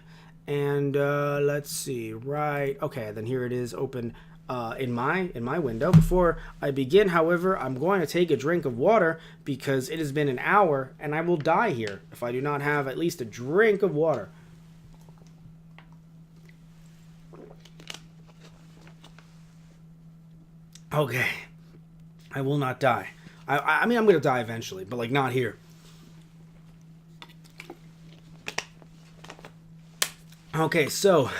S1: and let's see, right, okay, then here it is open in my window. Before I begin, however, I'm going to take a drink of water because it has been an hour and I will die here if I do not have at least a drink of water. Okay, I will not die. I mean, I'm gonna die eventually, but like not here. Okay, so,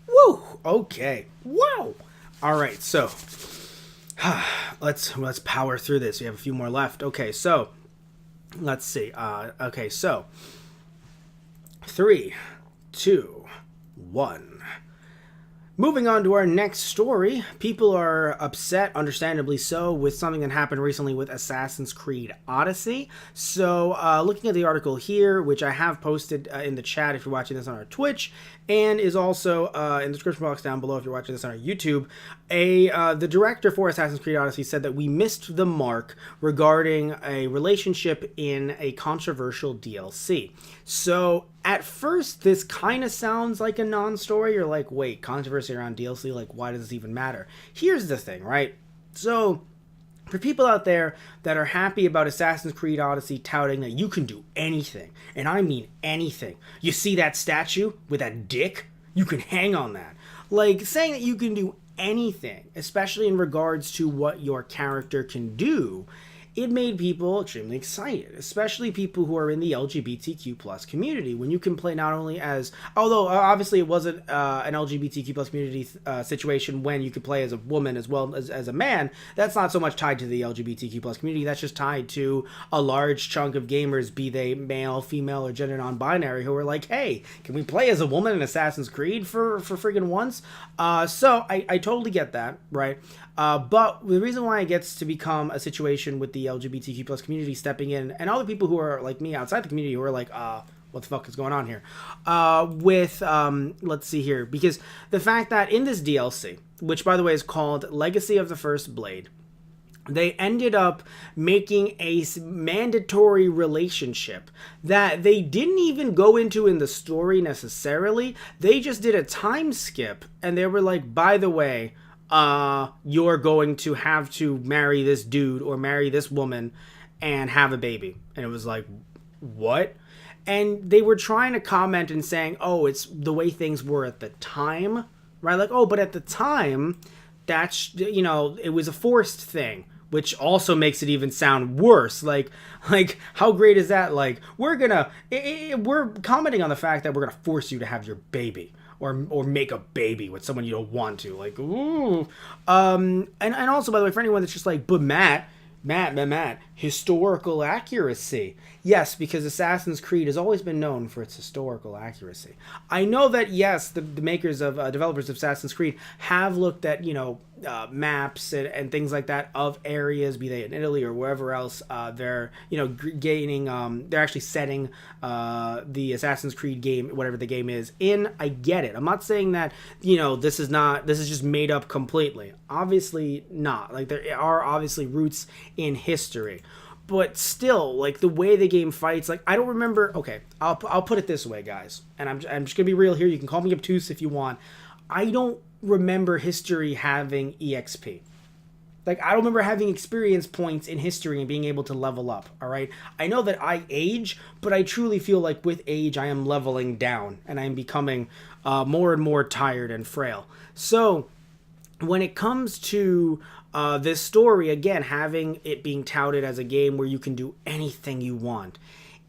S1: woo, okay, wow. All right, so, let's power through this. We have a few more left. Okay, so, let's see. Okay, so, 3, 2, 1. Moving on to our next story, people are upset, understandably so, with something that happened recently with Assassin's Creed Odyssey. So, looking at the article here, which I have posted in the chat if you're watching this on our Twitch, and is also in the description box down below if you're watching this on our YouTube, the director for Assassin's Creed Odyssey said that we missed the mark regarding a relationship in a controversial DLC. So, at first, this kind of sounds like a non-story. You're like, wait, controversy around DLC? Like, why does this even matter? Here's the thing, right? So, for people out there that are happy about Assassin's Creed Odyssey touting that you can do anything, and I mean anything. You see that statue with that dick? You can hang on that. Like, saying that you can do anything, especially in regards to what your character can do, it made people extremely excited, especially people who are in the LGBTQ plus community. When you can play not only as, although obviously it wasn't an LGBTQ plus community situation when you could play as a woman as well as a man, that's not so much tied to the LGBTQ plus community. That's just tied to a large chunk of gamers, be they male, female, or gender non-binary, who are like, hey, can we play as a woman in Assassin's Creed for friggin' once? So I totally get that, right? But the reason why it gets to become a situation with the LGBTQ plus community stepping in, and all the people who are like me outside the community who are like, what the fuck is going on here? Let's see here, because the fact that in this DLC, which by the way is called Legacy of the First Blade, they ended up making a mandatory relationship that they didn't even go into in the story necessarily. They just did a time skip, and they were like, by the way, you're going to have to marry this dude or marry this woman and have a baby. And it was like, what? And they were trying to comment and saying, oh, it's the way things were at the time, right? Like, oh, but at the time, that's, you know, it was a forced thing, which also makes it even sound worse. Like how great is that? Like, we're commenting on the fact that we're gonna force you to have your baby. Or make a baby with someone you don't want to. Like, ooh. And also, by the way, for anyone that's just like, but Matt, historical accuracy. Yes, because Assassin's Creed has always been known for its historical accuracy. I know that, yes, the makers of, developers of Assassin's Creed have looked at, you know, maps and things like that of areas, be they in Italy or wherever else they're, you know, gaining, they're actually setting the Assassin's Creed game, whatever the game is, in. I get it. I'm not saying that, you know, this is just made up completely. Obviously not. Like, there are obviously roots in history. But still, like, the way the game fights, like, I don't remember. Okay, I'll put it this way, guys, and I'm just gonna be real here. You can call me obtuse if you want. I don't remember history having EXP. Like, I don't remember having experience points in history and being able to level up. All right, I know that I age, but I truly feel like with age I am leveling down and I am becoming more and more tired and frail. So when it comes to this story, again, having it being touted as a game where you can do anything you want,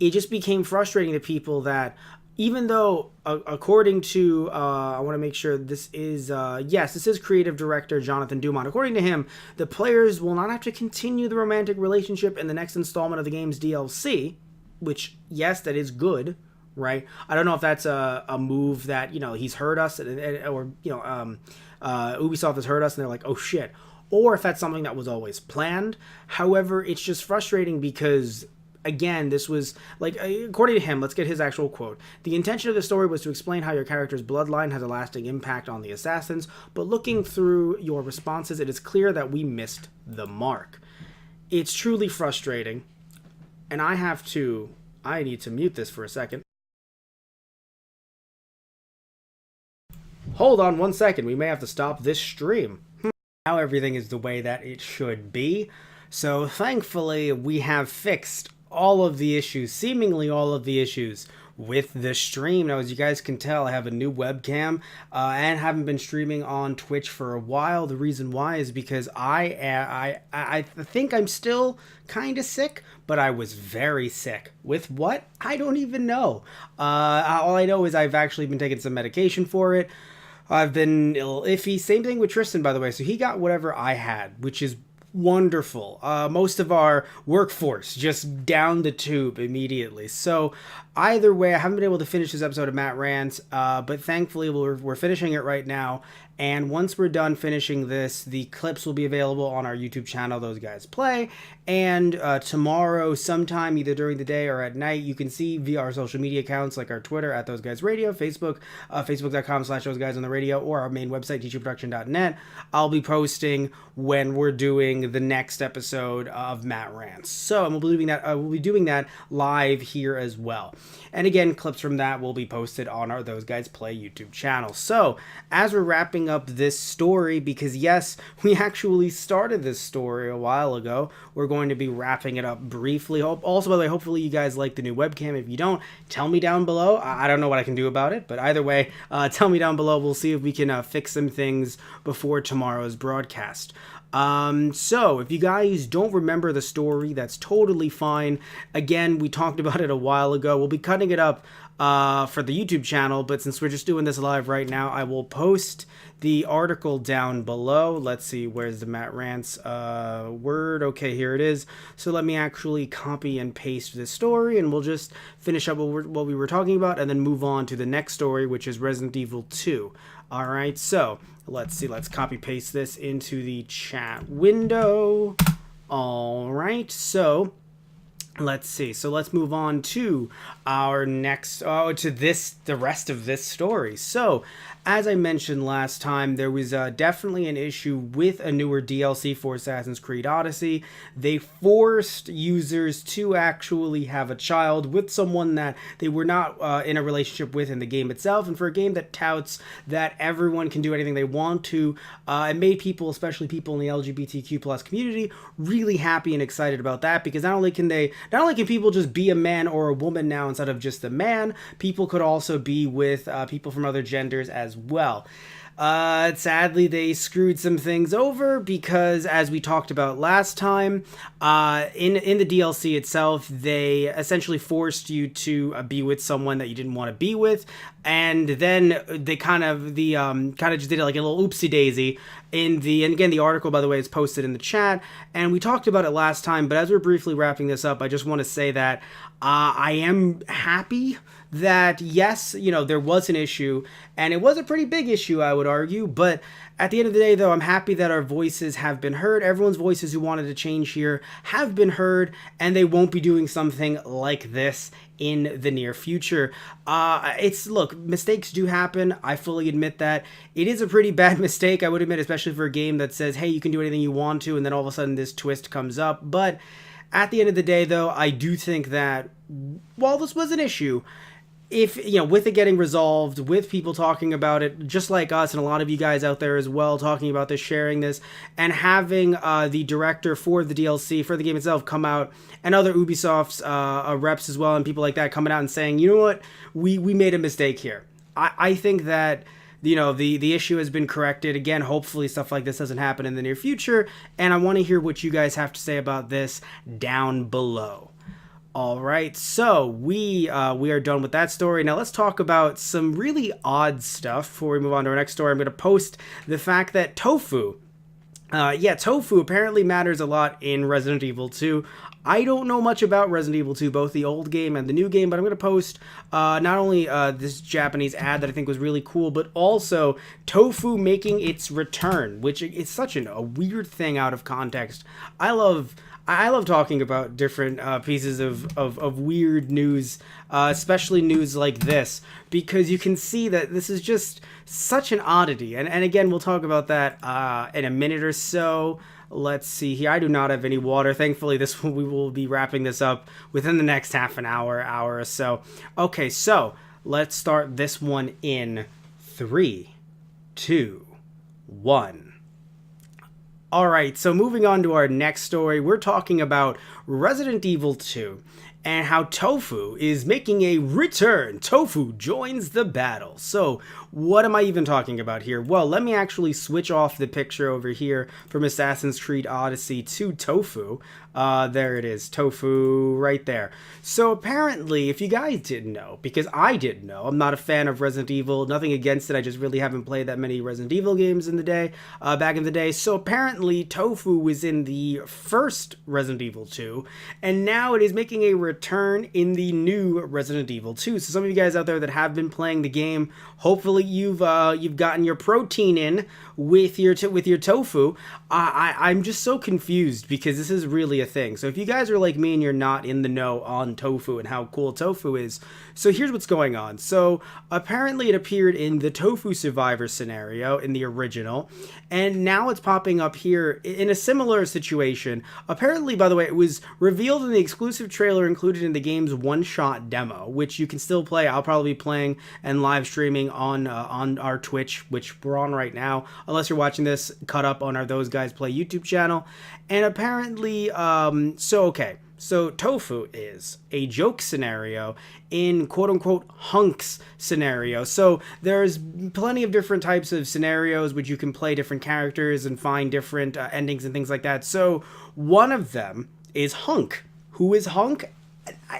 S1: it just became frustrating to people that, even though, according to, I want to make sure this is, yes, this is creative director Jonathan Dumont. According to him, the players will not have to continue the romantic relationship in the next installment of the game's DLC, which, yes, that is good, right? I don't know if that's a move that, you know, he's heard us, or, you know, Ubisoft has heard us and they're like, oh shit. Or if that's something that was always planned. However, it's just frustrating because, again, this was, like, according to him, let's get his actual quote. The intention of the story was to explain how your character's bloodline has a lasting impact on the assassins, but looking through your responses, it is clear that we missed the mark. It's truly frustrating, and I need to mute this for a second. Hold on one second, we may have to stop this stream. Now everything is the way that it should be. So thankfully we have fixed all of the issues, seemingly all of the issues with the stream. Now, as you guys can tell, I have a new webcam and haven't been streaming on Twitch for a while. The reason why is because I think I'm still kind of sick, but I was very sick. With what? I don't even know. All I know is I've actually been taking some medication for it. I've been a little iffy. Same thing with Tristan, by the way. So he got whatever I had, which is wonderful. Most of our workforce just down the tube immediately. So either way, I haven't been able to finish this episode of Matt Rants, but thankfully we're finishing it right now. And once we're done finishing this, the clips will be available on our YouTube channel, Those Guys Play. And tomorrow, sometime, either during the day or at night, you can see via our social media accounts, like our Twitter, at Those Guys Radio, Facebook, facebook.com/Those Guys on the Radio, or our main website, teacherproduction.net. I'll be posting when we're doing the next episode of Matt Rants. So we'll be doing that live here as well. And again, clips from that will be posted on our Those Guys Play YouTube channel. So, as we're wrapping up this story, because yes, we actually started this story a while ago, we're going to be wrapping it up briefly. Also, by the way, hopefully you guys like the new webcam. If you don't, tell me down below. I don't know what I can do about it, but either way, tell me down below. We'll see if we can fix some things before tomorrow's broadcast. So if you guys don't remember the story, that's totally fine. Again, we talked about it a while ago. We'll be cutting it up for the YouTube channel, but since we're just doing this live right now, I will post the article down below. Let's see, where's the Matt Rants word? Okay, here it is. So let me actually copy and paste this story, and we'll just finish up what we were talking about and then move on to the next story, which is Resident Evil 2. All right, so let's see. Let's copy paste this into the chat window. All right, so let's see. So let's move on to our next, the rest of this story. So, as I mentioned last time, there was definitely an issue with a newer DLC for Assassin's Creed Odyssey. They forced users to actually have a child with someone that they were not in a relationship with in the game itself. And for a game that touts that everyone can do anything they want to, it made people, especially people in the LGBTQ plus community, really happy and excited about that, because not only can people just be a man or a woman now instead of just a man, people could also be with people from other genders as well. Sadly, they screwed some things over because, as we talked about last time, in the DLC itself, they essentially forced you to be with someone that you didn't want to be with, and then they kind of just did it like a little oopsie daisy and again, the article, by the way, is posted in the chat, and we talked about it last time, but as we're briefly wrapping this up, I just want to say that I am happy that, yes, there was an issue, and it was a pretty big issue, I would argue, but at the end of the day, though, I'm happy that our voices have been heard. Everyone's voices who wanted to change here have been heard, and they won't be doing something like this in the near future. Look, mistakes do happen. I fully admit that. It is a pretty bad mistake, I would admit, especially for a game that says, hey, you can do anything you want to, and then all of a sudden this twist comes up. But at the end of the day, though, I do think that while this was an issue, if, with it getting resolved, with people talking about it, just like us and a lot of you guys out there as well, talking about this, sharing this, and having the director for the DLC, for the game itself, come out, and other Ubisoft's reps as well, and people like that coming out and saying, you know what, we made a mistake here. I think that, the issue has been corrected. Again, hopefully stuff like this doesn't happen in the near future, and I want to hear what you guys have to say about this down below. All right, so we are done with that story. Now let's talk about some really odd stuff before we move on to our next story. I'm going to post the fact that tofu, tofu apparently matters a lot in Resident Evil 2. I don't know much about Resident Evil 2, both the old game and the new game, but I'm going to post not only this Japanese ad that I think was really cool, but also tofu making its return, which is such a weird thing out of context. I love talking about different pieces of weird news, especially news like this, because you can see that this is just such an oddity. And again, we'll talk about that in a minute or so. Let's see here. I do not have any water. Thankfully, we will be wrapping this up within the next half an hour or so. Okay, so let's start this one in 3, 2, 1. All right, so moving on to our next story, we're talking about Resident Evil 2 and how tofu is making a return. Tofu joins the battle. So what am I even talking about here? Well, let me actually switch off the picture over here from Assassin's Creed Odyssey to tofu. There it is, tofu right there. So apparently, if you guys didn't know, because I didn't know, I'm not a fan of Resident Evil, nothing against it, I just really haven't played that many Resident Evil games in the day, back in the day. So apparently, tofu was in the first Resident Evil 2, and now it is making a return in the new Resident Evil 2. So some of you guys out there that have been playing the game, hopefully you've gotten your protein in with your tofu. I'm just so confused because this is really a thing. So if you guys are like me and you're not in the know on tofu and how cool tofu is, so here's what's going on. So apparently it appeared in the Tofu Survivor scenario in the original, and now it's popping up here in a similar situation. Apparently, by the way, it was revealed in the exclusive trailer included in the game's one-shot demo, which you can still play. I'll probably be playing and live streaming on our Twitch, which we're on right now, unless you're watching this cut up on our Those Guys Play YouTube channel. And apparently, so tofu is a joke scenario in quote-unquote hunks scenario. So there's plenty of different types of scenarios which you can play different characters and find different endings and things like that. So one of them is Hunk. Who is Hunk?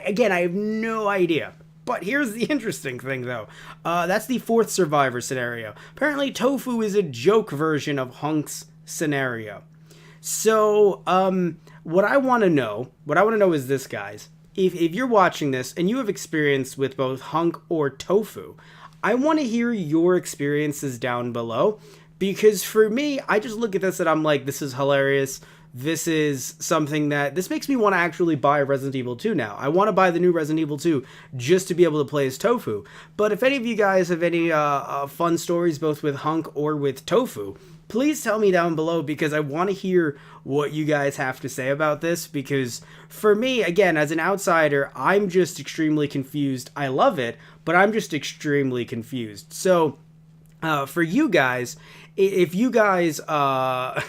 S1: Again, I have no idea. But here's the interesting thing, though. That's the fourth Survivor scenario. Apparently, tofu is a joke version of Hunk's scenario. So, what I want to know is this, guys. If you're watching this and you have experience with both Hunk or tofu, I want to hear your experiences down below. Because for me, I just look at this and I'm like, this is hilarious. This is something this makes me want to actually buy Resident Evil 2 now. I want to buy the new Resident Evil 2 just to be able to play as Tofu. But if any of you guys have any fun stories both with Hunk or with Tofu, please tell me down below, because I want to hear what you guys have to say about this. Because for me, again, as an outsider, I'm just extremely confused. I love it, but I'm just extremely confused. So for you guys, if you guys are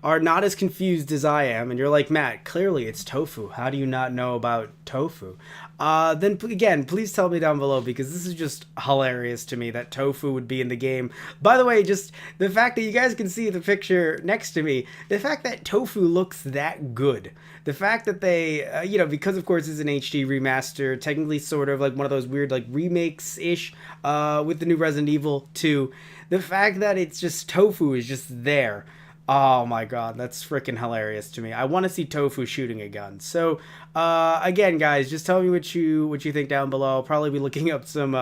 S1: not as confused as I am, and you're like, Matt, clearly it's tofu, how do you not know about tofu? Then again, please tell me down below, because this is just hilarious to me that tofu would be in the game. By the way, just the fact that you guys can see the picture next to me, the fact that tofu looks that good, the fact that they, because of course it's an HD remaster, technically sort of like one of those weird like remakes-ish with the new Resident Evil 2, the fact that it's just tofu is just there. Oh my god, that's freaking hilarious to me. I want to see tofu shooting a gun. So, again, guys, just tell me what you think down below. I'll probably be looking up some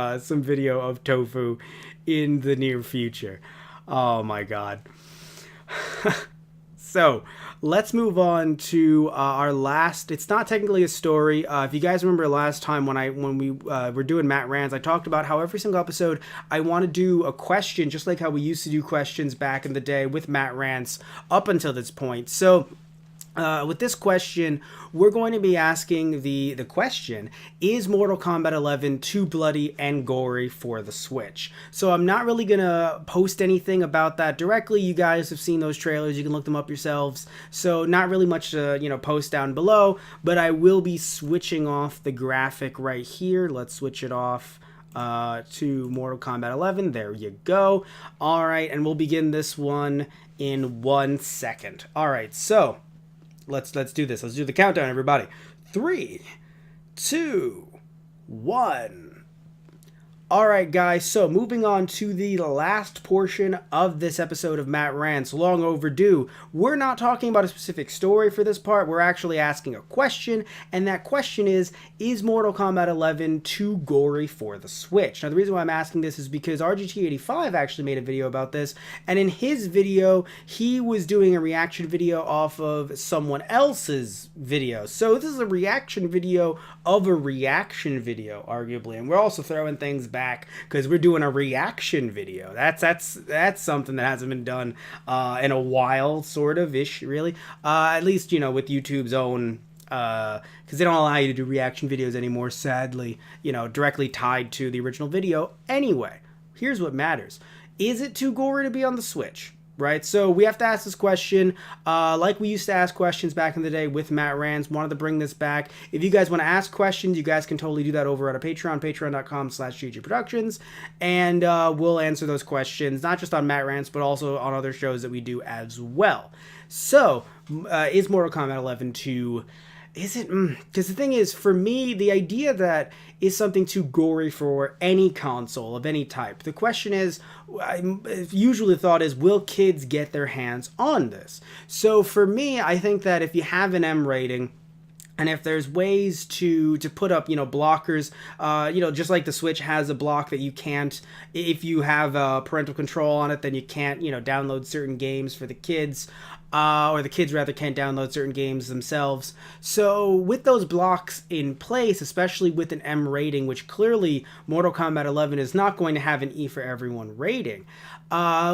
S1: video of tofu in the near future. Oh my god. So, let's move on to our last. It's not technically a story. If you guys remember last time when we were doing Matt Rants, I talked about how every single episode I want to do a question, just like how we used to do questions back in the day with Matt Rants up until this point. So, with this question, we're going to be asking the question, is Mortal Kombat 11 too bloody and gory for the Switch? So I'm not really going to post anything about that directly. You guys have seen those trailers. You can look them up yourselves. So not really much to, post down below, but I will be switching off the graphic right here. Let's switch it off to Mortal Kombat 11. There you go. All right, and we'll begin this one in 1 second. All right, so Let's do this. Let's do the countdown, everybody. 3, 2, 1. All right, guys, so moving on to the last portion of this episode of Matt Rants, long overdue. We're not talking about a specific story for this part. We're actually asking a question, and that question is Mortal Kombat 11 too gory for the Switch? Now, the reason why I'm asking this is because RGT85 actually made a video about this, and in his video, he was doing a reaction video off of someone else's video. So this is a reaction video of a reaction video, arguably, and we're also throwing things back because we're doing a reaction video. That's something that hasn't been done in a while, sort of ish, really. At least with YouTube's own, because they don't allow you to do reaction videos anymore, sadly. Directly tied to the original video. Anyway, here's what matters: is it too gory to be on the Switch? Right, so we have to ask this question like we used to ask questions back in the day with Matt Rants. Wanted to bring this back. If you guys want to ask questions, you guys can totally do that over at our Patreon, patreon.com/GGProductions, and we'll answer those questions, not just on Matt Rants, but also on other shows that we do as well. So, is Mortal Kombat 11 too... Is it? Because the thing is, for me, the idea that is something too gory for any console of any type. The question is, usually the thought is, will kids get their hands on this? So for me, I think that if you have an M rating, and if there's ways to put up, blockers, just like the Switch has a block that you can't, if you have parental control on it, then you can't, download certain games for the kids. or the kids rather can't download certain games themselves. So with those blocks in place, especially with an M rating, which clearly Mortal Kombat 11 is not going to have an E for everyone rating,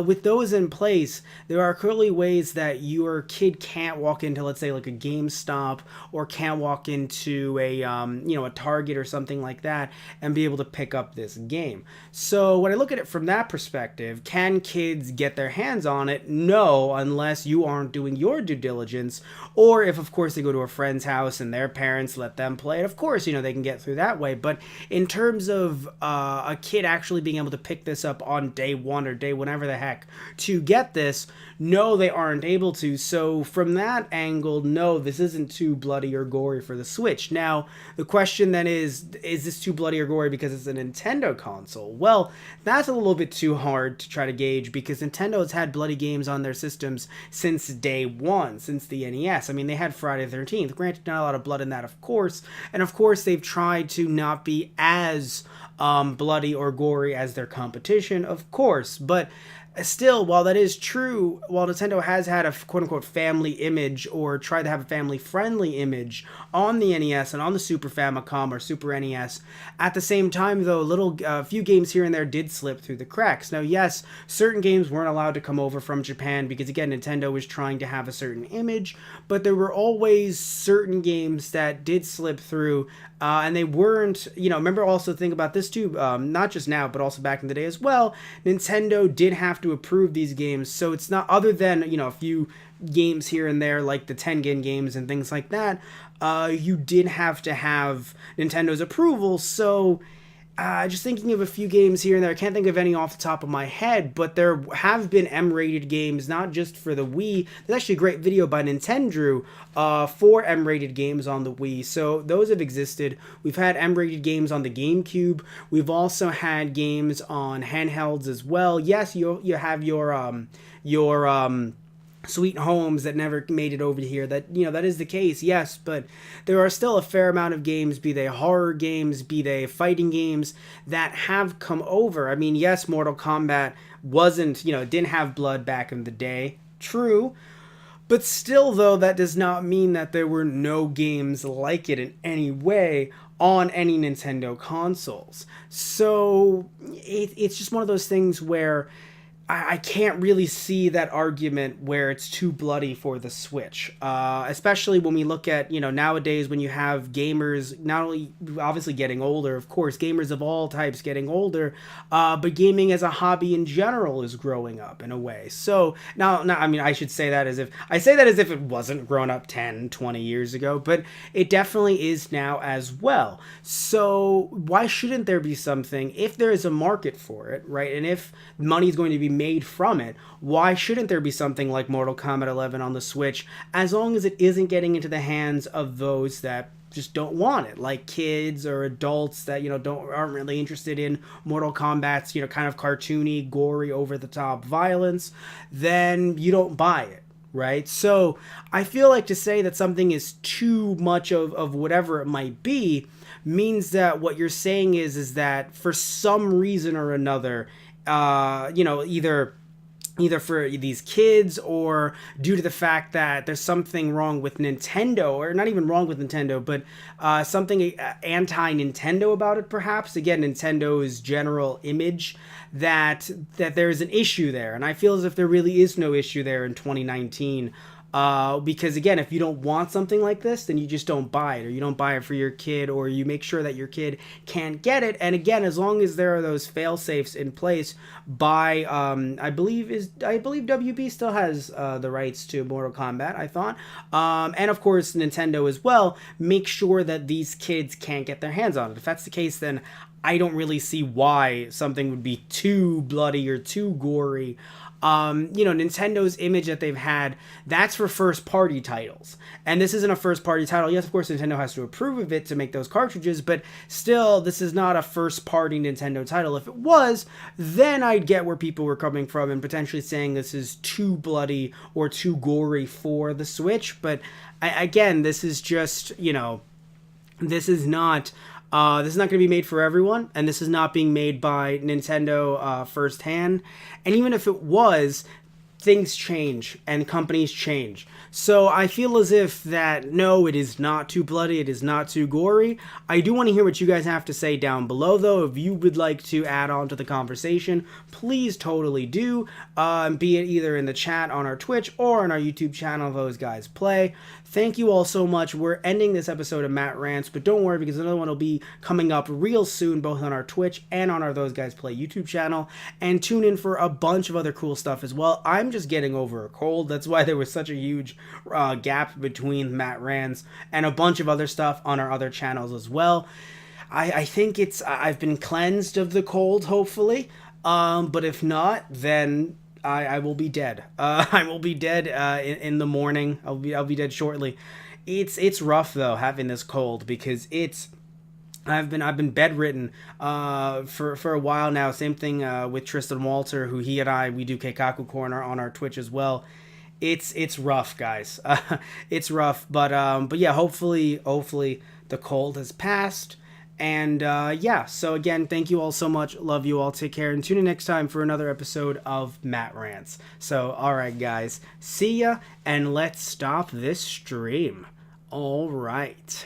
S1: with those in place, there are clearly ways that your kid can't walk into, let's say, like a GameStop, or can't walk into a a Target or something like that and be able to pick up this game. So when I look at it from that perspective, can kids get their hands on it? No, unless you aren't doing your due diligence, or if of course they go to a friend's house and their parents let them play it. Of course, they can get through that way. But in terms of a kid actually being able to pick this up on day one or day whenever the heck to get this, no, they aren't able to. So from that angle, no, this isn't too bloody or gory for the Switch. Now, the question then is this too bloody or gory because it's a Nintendo console? Well, that's a little bit too hard to try to gauge, because Nintendo has had bloody games on their systems since day one, since the NES. I mean, they had Friday the 13th. Granted, not a lot of blood in that, of course. And of course, they've tried to not be as bloody or gory as their competition, of course. But still, while that is true, while Nintendo has had a quote-unquote family image, or tried to have a family-friendly image on the NES and on the Super Famicom or Super NES, at the same time, though, a few games here and there did slip through the cracks. Now, yes, certain games weren't allowed to come over from Japan because, again, Nintendo was trying to have a certain image, but there were always certain games that did slip through, and they weren't, remember, also think about this too, not just now, but also back in the day as well, Nintendo did have to approve these games, so it's not, other than, a few games here and there, like the Tengen games and things like that, you did have to have Nintendo's approval. So just thinking of a few games here and there, I can't think of any off the top of my head, but there have been M-rated games, not just for the Wii. There's actually a great video by Nintendo for M-rated games on the Wii, so those have existed. We've had M-rated games on the GameCube. We've also had games on handhelds as well. Yes, you have your Sweet Homes that never made it over to here. That is the case, yes, but there are still a fair amount of games, be they horror games, be they fighting games, that have come over. I mean, yes, Mortal Kombat didn't have blood back in the day, true, but still, though, that does not mean that there were no games like it in any way on any Nintendo consoles. So it's just one of those things where I can't really see that argument where it's too bloody for the Switch, especially when we look at, nowadays when you have gamers not only obviously getting older, of course, gamers of all types getting older, but gaming as a hobby in general is growing up in a way. So now, I mean, I should say that as if it wasn't grown up 10, 20 years ago, but it definitely is now as well. So why shouldn't there be something, if there is a market for it, right? And if money is going to be made from it, why shouldn't there be something like Mortal Kombat 11 on the Switch, as long as it isn't getting into the hands of those that just don't want it, like kids or adults that aren't really interested in Mortal Kombat's kind of cartoony, gory, over the top violence, then you don't buy it, right? So I feel like to say that something is too much of whatever it might be means that what you're saying is that for some reason or another, either for these kids, or due to the fact that there's something wrong with Nintendo, or not even wrong with Nintendo, but something anti-Nintendo about it, perhaps. Again, Nintendo's general image, that there's an issue there. And I feel as if there really is no issue there in 2019. Because again, if you don't want something like this, then you just don't buy it, or you don't buy it for your kid, or you make sure that your kid can't get it. And again, as long as there are those fail safes in place by, I believe WB still has the rights to Mortal Kombat, I thought, and of course Nintendo as well, make sure that these kids can't get their hands on it. If that's the case, then I don't really see why something would be too bloody or too gory. Nintendo's image that they've had, that's for first-party titles. And this isn't a first-party title. Yes, of course, Nintendo has to approve of it to make those cartridges, but still, this is not a first-party Nintendo title. If it was, then I'd get where people were coming from and potentially saying this is too bloody or too gory for the Switch. But, again, this is just, this is not going to be made for everyone, and this is not being made by Nintendo firsthand. And even if it was, things change and companies change. So I feel as if that, no, it is not too bloody, it is not too gory. I do want to hear what you guys have to say down below, though. If you would like to add on to the conversation, please totally do, be it either in the chat on our Twitch or on our YouTube channel, Those Guys Play. Thank you all so much. We're ending this episode of Matt Rants, but don't worry, because another one will be coming up real soon, both on our Twitch and on our Those Guys Play YouTube channel. And tune in for a bunch of other cool stuff as well. I'm just getting over a cold. That's why there was such a huge gap between Matt Rants and a bunch of other stuff on our other channels as well. I think I've been cleansed of the cold, hopefully. But if not, then I will be dead. I will be dead in the morning. I'll be dead shortly. It's rough though, having this cold, because I've been bedridden for a while now. Same thing with Tristan Walter, who he and I, we do Keikaku Corner on our Twitch as well. It's rough, guys. It's rough, but yeah, hopefully the cold has passed. And yeah, so again, thank you all so much. Love you all. Take care, and tune in next time for another episode of Matt Rants. So all right, guys, see ya, and let's stop this stream. All right.